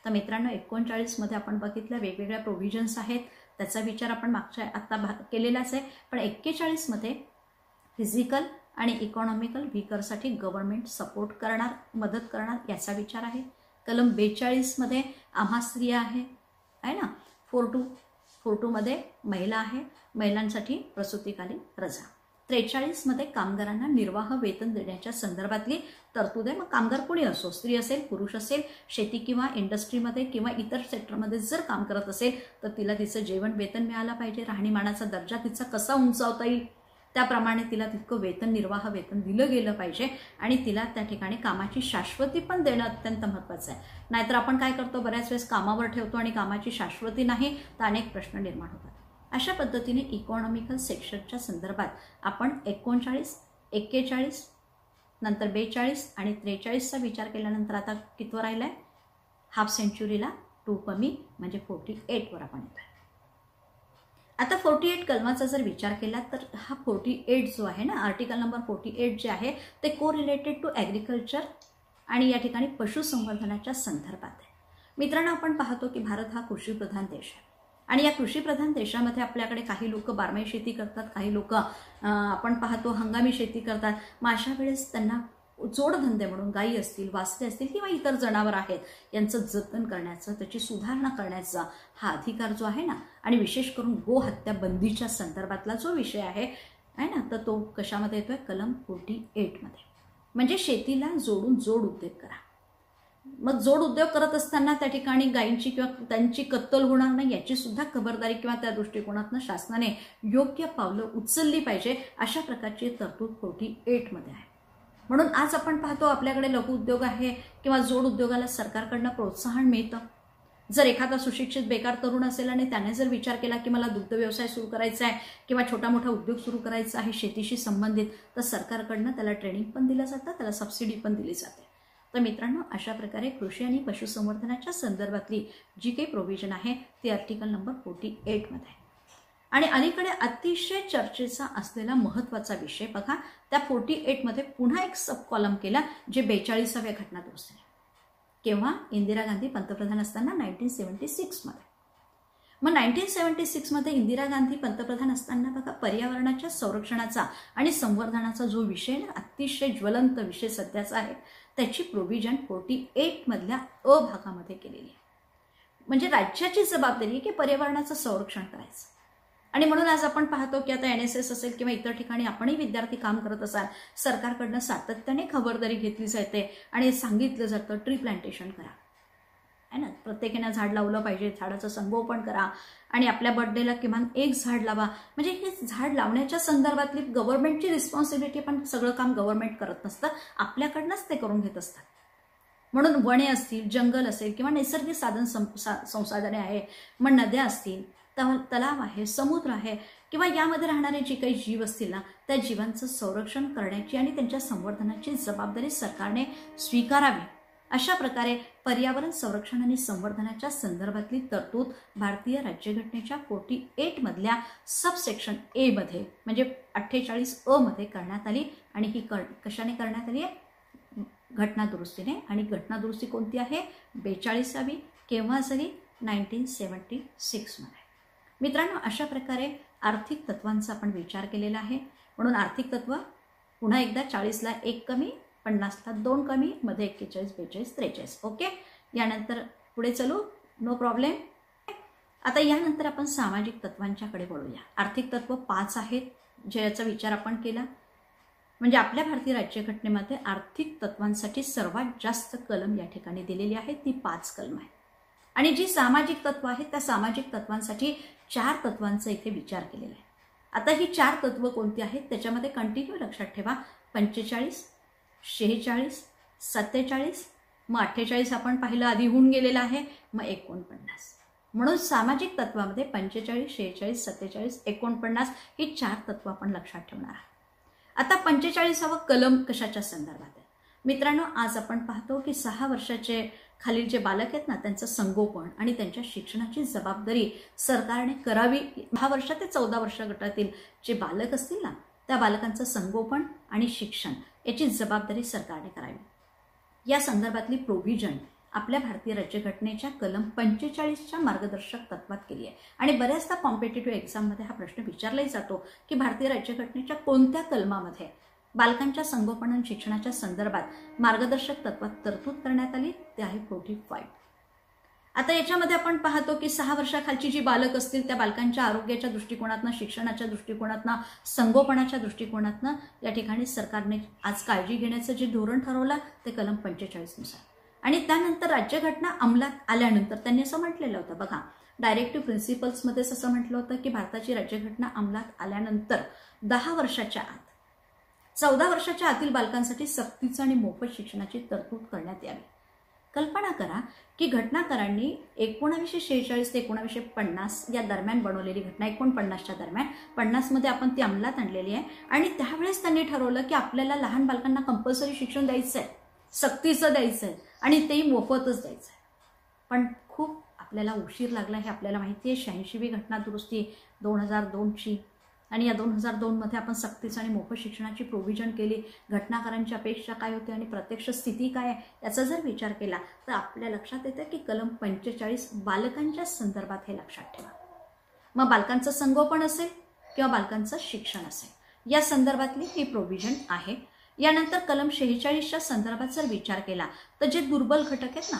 तर मित्रांनो 39 मध्ये आपण बघितल्या वेगवेगळ्या प्रोव्हिजन्स आहेत, त्याचा विचार आपण मागच्या आता केलेलाच आहे. पण 41 मध्ये फिजिकल आणि इकॉनॉमिकल वीकरसाठी गव्हर्नमेंट सपोर्ट करणार, मदत करणार याचा विचार आहे. कलम 42 मध्ये आम्हा स्त्रिया आहे ना. 42 मध्ये महिला आहे, महिलांसाठी प्रसूतीकालीन रजा. 43 मध्ये कामगारांना निर्वाह वेतन देण्याच्या संदर्भातली तरतूद आहे. मग कामगार कोणी असो, स्त्री असेल, पुरुष असेल, शेती किंवा इंडस्ट्रीमध्ये किंवा इतर सेक्टरमध्ये जर काम करत असेल तर तिला तिचं जेवण वेतन मिळालं पाहिजे. राहणीमानाचा दर्जा तिचा कसा उंचावता येईल त्याप्रमाणे तिला तितकं वेतन, निर्वाह वेतन दिलं गेलं पाहिजे आणि तिला त्या ठिकाणी कामाची शाश्वती पण देणं अत्यंत महत्त्वाचं आहे. नाहीतर आपण काय करतो, बऱ्याच वेळेस कामावर ठेवतो आणि कामाची शाश्वती नाही तर अनेक प्रश्न निर्माण होतात. अशा पद्धतीने इकॉनॉमिकल सेक्शनच्या संदर्भात आपण 39, 41 नंतर 42 आणि 43चा विचार केल्यानंतर आता कितवर राहिला आहे, हाफ सेंचुरीला 2 कमी म्हणजे 48 वर आपण येतोय. आता 48 कलमाचा जर विचार केला तर हा 48 जो आहे ना आर्टिकल नंबर 48 जे आहे ते को रिलेटेड टू ॲग्रिकल्चर आणि या ठिकाणी पशुसंवर्धनाच्या संदर्भात आहे. मित्रांनो आपण पाहतो की भारत हा कृषीप्रधान देश आहे आणि या कृषीप्रधान देशामध्ये आपल्याकडे काही लोक बारमाही शेती करतात, काही लोक आपण पाहतो हंगामी शेती करतात. मग अशा वेळेस त्यांना जोडधंदे म्हणून गायी असतील, वासरे असतील किंवा इतर जनावर आहेत यांचं जतन करण्याचं, त्याची सुधारणा करण्याचा हा अधिकार जो आहे ना, आणि विशेष करून गोहत्या बंदीच्या संदर्भातला जो विषय आहे ना, तर तो कशामध्ये येतोय? कलम 48 मध्ये. म्हणजे शेतीला जोडून जोड उद्योग करा. मग जोड उद्योग करत असताना त्या ठिकाणी गायींची किंवा त्यांची कत्तल होणार नाही याची सुद्धा खबरदारी किंवा त्या दृष्टिकोनातून शासनाने योग्य पावलं उचलली पाहिजे, अशा प्रकारची तरतूद 48 मध्ये आहे. म्हणून आज आपण पाहतो आपल्याकडे लघु उद्योग आहे किंवा जोड उद्योगाला सरकारकडनं प्रोत्साहन मिळतं. जर एखादा सुशिक्षित बेकार तरुण असेल आणि त्याने जर विचार केला की मला दुग्ध व्यवसाय सुरू करायचा आहे किंवा छोटा मोठा उद्योग सुरू करायचा आहे शेतीशी संबंधित, तर सरकारकडनं त्याला ट्रेनिंग पण दिलं जातं, त्याला सबसिडी पण दिली जाते. तर मित्रांनो, अशा प्रकारे कृषी आणि पशुसंवर्धनाच्या संदर्भातली जी काही प्रोव्हिजन आहे ती आर्टिकल नंबर 48 मध्ये आहे. आणि अलीकडे अतिशय चर्चेचा असलेला महत्त्वाचा विषय बघा, त्या 48 मध्ये पुन्हा एक सब कॉलम केला जे 42व्या घटना दुरुस्तीने. केव्हा? इंदिरा गांधी पंतप्रधान असताना 1976 मध्ये. मग 1976 मध्ये इंदिरा गांधी पंतप्रधान असताना बघा, पर्यावरणाच्या संरक्षणाचा आणि संवर्धनाचा जो विषय ना, अतिशय ज्वलंत विषय सध्याचा आहे, त्याची प्रोव्हिजन 48 मधल्या अ भागामध्ये केलेली आहे. म्हणजे राज्याची जबाबदारी आहे की पर्यावरणाचं संरक्षण करायचं. आणि म्हणून आज आपण पाहतो की आता NSS असेल किंवा इतर ठिकाणी आपणही विद्यार्थी काम करत असाल, सरकारकडनं सातत्याने खबरदारी घेतली जाते आणि सांगितलं जातं ट्री प्लांटेशन करा, है ना, प्रत्येकाने झाड लावलं पाहिजे, झाडाचं संगोपन करा आणि आपल्या बर्थडेला किमान एक झाड लावा. म्हणजे हे झाड लावण्याच्या संदर्भातली गव्हर्नमेंटची रिस्पॉन्सिबिलिटी, पण सगळं काम गव्हर्नमेंट करत नसतं, आपल्याकडनंच ते करून घेत असतात. म्हणून वने असतील, जंगल असेल किंवा नैसर्गिक साधन संसाधने आहे, मग नद्या असतील, तलाव आहे, समुद्र आहे किंवा यामध्ये राहणारे जे काही जीव असतील ना, त्या जीवांचं संरक्षण करण्याची आणि त्यांच्या संवर्धनाची जबाबदारी सरकारने स्वीकारावी. अशा प्रकारे पर्यावरण संरक्षण आणि संवर्धनाच्या संदर्भातली तरतूद भारतीय राज्यघटनेच्या 48 मधल्या सबसेक्शन ए मध्ये म्हणजे 48 अ मध्ये करण्यात आली. आणि ही कशाने करण्यात आली आहे? घटना दुरुस्तीने. आणि घटना दुरुस्ती कोणती आहे? 42वी. केव्हा झाली? 1976 मध्ये. मित्रांनो, अशा प्रकारे आर्थिक तत्वांचा आपण विचार केलेला आहे. म्हणून आर्थिक तत्व पुन्हा एकदा 40ला 1 कमी, 50ला 2 कमी, मध्ये 41, 42, 43. ओके, यानंतर पुढे चलू, नो प्रॉब्लेम. आता यानंतर आपण सामाजिक तत्वांच्याकडे वळूया. आर्थिक तत्व 5 आहेत ज्याचा विचार आपण केला. म्हणजे आपल्या भारतीय राज्यघटनेमध्ये आर्थिक तत्वांसाठी सर्वात जास्त कलम या ठिकाणी दिलेली आहे, ती 5 कलम आहे. आणि जी सामाजिक तत्व आहेत त्या सामाजिक तत्वांसाठी 4 तत्वांचा इथे विचार केलेला आहे. आता ही 4 तत्व कोणती आहेत त्याच्यामध्ये कंटिन्यू लक्षात ठेवा. 45, 46, 47, मग 48 आपण पाहिलं आधी होऊन गेलेला आहे, मग 49. म्हणून सामाजिक तत्वामध्ये 45, 46, 47, 49 ही 4 तत्व आपण लक्षात ठेवणार आहोत. आता 45वा कलम कशाच्या संदर्भात आहे? मित्रांनो, आज आपण पाहतो की 6 वर्षाचे खालील जे बालक आहेत ना, त्यांचं संगोपन आणि त्यांच्या शिक्षणाची जबाबदारी सरकारने करावी. 10 वर्ष ते 14 वर्ष गटातील जे बालक असतील ना, त्या बालकांचं संगोपन आणि शिक्षण याची जबाबदारी सरकारने करावी. या संदर्भातली प्रोव्हिजन आपल्या भारतीय राज्यघटनेच्या कलम 45च्या मार्गदर्शक तत्वात केली आहे. आणि बऱ्याचदा कॉम्पिटेटिव्ह एक्झाममध्ये हा प्रश्न विचारलाही जातो की भारतीय राज्यघटनेच्या कोणत्या कलमामध्ये बालकांच्या संगोपन आणि शिक्षणाच्या संदर्भात मार्गदर्शक तत्वात तरतूद करण्यात आली, ते आहे 45. आता याच्यामध्ये आपण पाहतो की 6 वर्षाखालची जी बालक असतील त्या बालकांच्या आरोग्याच्या दृष्टिकोनातनं, शिक्षणाच्या दृष्टिकोनातनं, संगोपनाच्या दृष्टिकोनातनं या ठिकाणी सरकारने आज काळजी घेण्याचं जे धोरण ठरवलं ते कलम 45 नुसार. आणि त्यानंतर राज्यघटना अंमलात आल्यानंतर त्यांनी असं म्हटलेलं होतं बघा, डायरेक्टिव्ह प्रिन्सिपल्समध्येच असं म्हटलं होतं की भारताची राज्यघटना अंमलात आल्यानंतर 10 वर्षाच्या आत 14 वर्षाच्या आतील बालकांसाठी सक्तीचं आणि मोफत शिक्षणाची तरतूद करण्यात यावी. कल्पना करा की घटनाकारांनी 1946 ते 1950 या दरम्यान बनवलेली घटना, 49च्या दरम्यान, 50 मध्ये आपण ती अंमलात आणलेली आहे. आणि त्यावेळेस त्यांनी ठरवलं की आपल्याला लहान बालकांना कंपल्सरी शिक्षण द्यायचं आहे, सक्तीचं द्यायचं आहे आणि तेही मोफतच द्यायचं आहे. पण खूप आपल्याला उशीर लागला हे आपल्याला माहिती आहे. 86वी घटना दुरुस्ती 2002ची आणि या 2002 मध्ये आपण सक्तीचं आणि मोफत शिक्षणाची प्रोव्हिजन केली. घटनाकारांची अपेक्षा काय होती आणि प्रत्यक्ष स्थिती काय आहे याचा जर विचार केला तर आपल्या लक्षात येतं की कलम 45 बालकांच्या संदर्भात हे लक्षात ठेवा. मग बालकांचं संगोपन असेल किंवा बालकांचं शिक्षण असेल, या संदर्भातली ही प्रोव्हिजन आहे. यानंतर कलम 46च्या संदर्भात जर विचार केला तर जे दुर्बल घटक आहेत ना,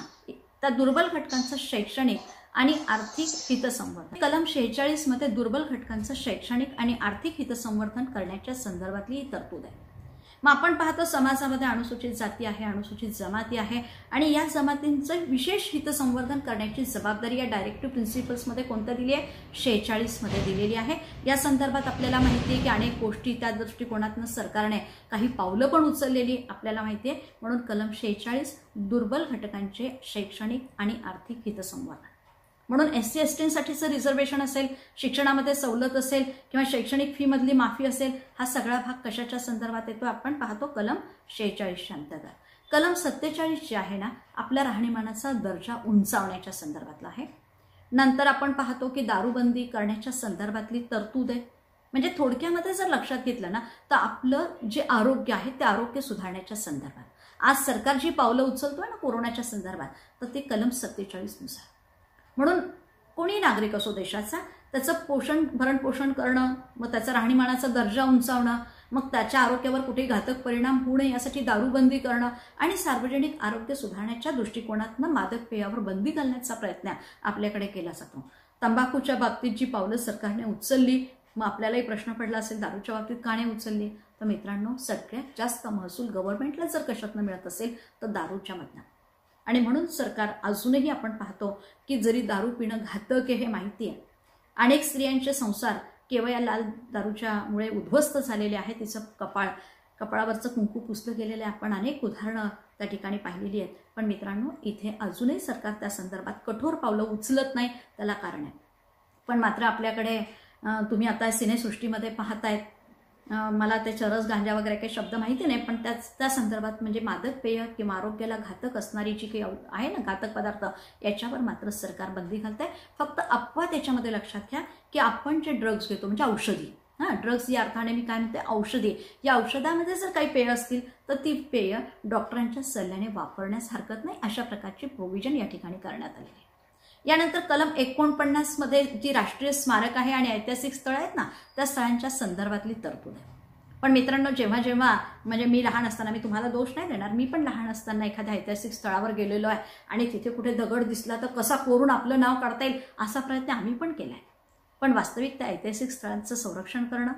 त्या दुर्बल घटकांचं शैक्षणिक आणि आर्थिक हितसंवर्धन, कलम 46 मध्ये दुर्बल घटकांचं शैक्षणिक आणि आर्थिक हितसंवर्धन करण्याच्या संदर्भातली ही तरतूद आहे. मग आपण पाहतो समाजामध्ये अनुसूचित जाती आहे, अनुसूचित जमाती आहे आणि या जमातींचं विशेष हितसंवर्धन करण्याची जबाबदारी या डायरेक्टिव्ह प्रिन्सिपल्समध्ये कोणत्या दिली आहे? 46 मध्ये दिलेली आहे. या संदर्भात आपल्याला माहिती आहे की अनेक गोष्टी त्या दृष्टिकोनातून सरकारने काही पावलं पण उचललेली आपल्याला माहिती आहे. म्हणून कलम 46 दुर्बल घटकांचे शैक्षणिक आणि आर्थिक हितसंवर्धन. म्हणून SC STंसाठीचं रिझर्वेशन असेल, शिक्षणामध्ये सवलत असेल किंवा शैक्षणिक फी मधली माफी असेल, हा सगळा भाग कशाच्या संदर्भात येतो? आपण पाहतो कलम 46च्या अंतर्गत. कलम 47 जे आहे ना, आपल्या राहणीमानाचा दर्जा उंचावण्याच्या संदर्भातला आहे. नंतर आपण पाहतो की दारूबंदी करण्याच्या संदर्भातली तरतूद आहे. म्हणजे थोडक्यामध्ये जर लक्षात घेतलं ना तर आपलं जे आरोग्य आहे ते आरोग्य सुधारण्याच्या संदर्भात आज सरकार जी पावलं उचलतोय ना कोरोनाच्या संदर्भात, तर ते कलम 47 नुसार. म्हणून कोणी नागरिक असो देशाचा, त्याचं भरण पोषण करणं, मग त्याचा राहणीमानाचा दर्जा उंचावणं, मग त्याच्या आरोग्यावर कुठेही घातक परिणाम होऊ नये यासाठी दारूबंदी करणं आणि सार्वजनिक आरोग्य सुधारण्याच्या दृष्टिकोनातून मादक पेयावर बंदी घालण्याचा प्रयत्न आपल्याकडे केला जातो. तंबाखूच्या बाबतीत जी पावलं सरकारने उचलली, मग आपल्यालाही प्रश्न पडला असेल दारूच्या बाबतीत का नाही उचलली? तर मित्रांनो, सगळ्यात जास्त महसूल गव्हर्नमेंटला जर कशातनं मिळत असेल तर दारूच्या मधनं. आणि म्हणून सरकार अजूनही आपण पाहतो की जरी दारू पिणं घातक आहे हे माहिती आहे, अनेक स्त्रियांचे संसार केवळ या लाल दारूच्यामुळे उद्ध्वस्त झालेले आहे. तिचं कपाळावरचं कुंकू पुसलं गेलेलं आहे. आपण अनेक उदाहरणं त्या ठिकाणी पाहिलेली आहेत. पण मित्रांनो, इथे अजूनही सरकार त्या संदर्भात कठोर पावलं उचलत नाही. त्याला कारण आहे. पण मात्र आपल्याकडे तुम्ही आता सिनेसृष्टीमध्ये पाहतायत, मला ते चरस गांजा वगैरे काही शब्द माहिती नाही, पण त्या संदर्भात म्हणजे मादक पेय किंवा आरोग्याला घातक असणारी जी काही आहे ना घातक पदार्थ, याच्यावर मात्र सरकार बंदी घालत आहे. फक्त अफवा त्याच्यामध्ये लक्षात घ्या की आपण जे ड्रग्ज घेतो म्हणजे औषधी, ड्रग्ज या अर्थाने मी काय म्हणते औषधी, या औषधामध्ये जर काही पेय असतील तर ती पेय डॉक्टरांच्या सल्ल्याने वापरण्यास हरकत नाही. अशा प्रकारची प्रोव्हिजन या ठिकाणी करण्यात आलेली आहे. यानंतर कलम 49 मध्ये जी राष्ट्रीय स्मारक आहे आणि ऐतिहासिक स्थळ आहेत ना, त्या स्थळांच्या संदर्भातली तरतूद आहे. पण मित्रांनो, जेव्हा म्हणजे मी लहान असताना, मी तुम्हाला दोष नाही देणार, मी पण लहान असताना एखाद्या ऐतिहासिक स्थळावर गेलेलो आहे आणि तिथे कुठे दगड दिसला तर कसा कोरून आपलं नाव काढता येईल असा प्रयत्न आम्ही पण केला आहे. पण वास्तविक त्या ऐतिहासिक स्थळांचं संरक्षण करणं,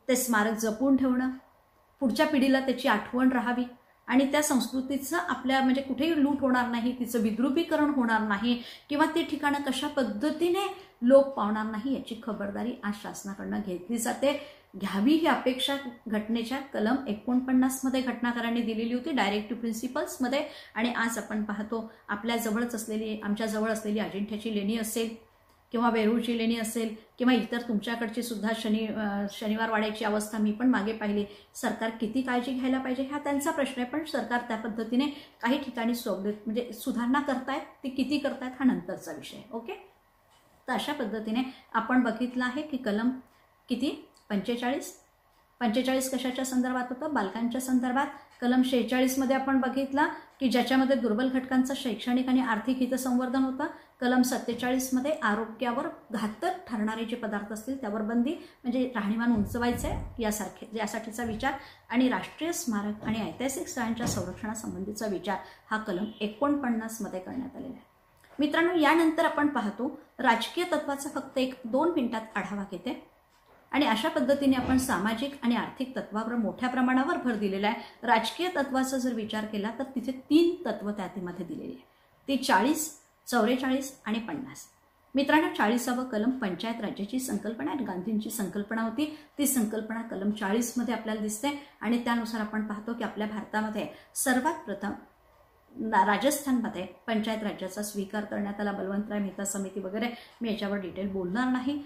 ते स्मारक जपून ठेवणं, पुढच्या पिढीला त्याची आठवण राहावी आणि त्या संस्कृतीचं आपल्या म्हणजे कुठेही लूट होणार नाही, तिचं विद्रुपीकरण होणार नाही किंवा ते ठिकाणं कशा पद्धतीने लोक पावणार नाही याची खबरदारी आज शासनाकडनं घेतली जाते. घ्यावी ही अपेक्षा घटनेच्या कलम 49 मध्ये घटनाकारांनी दिलेली होती डायरेक्टिव्ह प्रिन्सिपल्समध्ये. आणि आज आपण पाहतो आमच्या जवळ असलेली अजिंठ्याची लेणी असेल किंवा वेरूळची लेणी असेल किंवा इतर तुमच्याकडची सुद्धा शनिवार वाड्याची अवस्था मी पण मागे पाहिली. सरकार किती काळजी घ्यायला पाहिजे हा त्यांचा प्रश्न आहे, पण सरकार त्या पद्धतीने काही ठिकाणी म्हणजे सुधारणा करतायत, ती किती करतायत हा नंतरचा विषय. ओके, तर अशा पद्धतीने आपण बघितलं आहे की कलम किती 45 कशाच्या संदर्भात होतं? बालकांच्या संदर्भात. कलम 46 मध्ये आपण बघितला की ज्याच्यामध्ये दुर्बल घटकांचं शैक्षणिक आणि आर्थिक हितसंवर्धन होतं. कलम 47 मध्ये आरोग्यावर घातक ठरणारे जे पदार्थ असतील त्यावर बंदी, म्हणजे राहणीमान उंचवायचं आहे यासाठीचा विचार. आणि राष्ट्रीय स्मारक आणि ऐतिहासिक स्थळांच्या संरक्षणासंबंधीचा विचार हा कलम 49 मध्ये करण्यात आलेला आहे. मित्रांनो, यानंतर आपण पाहतो राजकीय तत्वाचा फक्त 1-2 मिनिटात आढावा घेते आणि अशा पद्धतीने आपण सामाजिक आणि आर्थिक तत्वावर मोठ्या प्रमाणावर भर दिलेला आहे. राजकीय तत्वाचा जर विचार केला तर तिथे 3 तत्व त्यामध्ये दिलेली आहे. ती 40, 44 आणि 50. मित्रांनो, 40वा कलम पंचायत राज्याची संकल्पना आणि गांधींची संकल्पना होती. ती संकल्पना कलम 40 मध्ये आपल्याला दिसते आणि त्यानुसार आपण पाहतो की आपल्या भारतामध्ये सर्वात प्रथम राजस्थानमध्ये पंचायत राज्याचा स्वीकार करण्यात आला. बलवंतराय मेहता समिती वगैरे, मी याच्यावर डिटेल बोलणार नाही.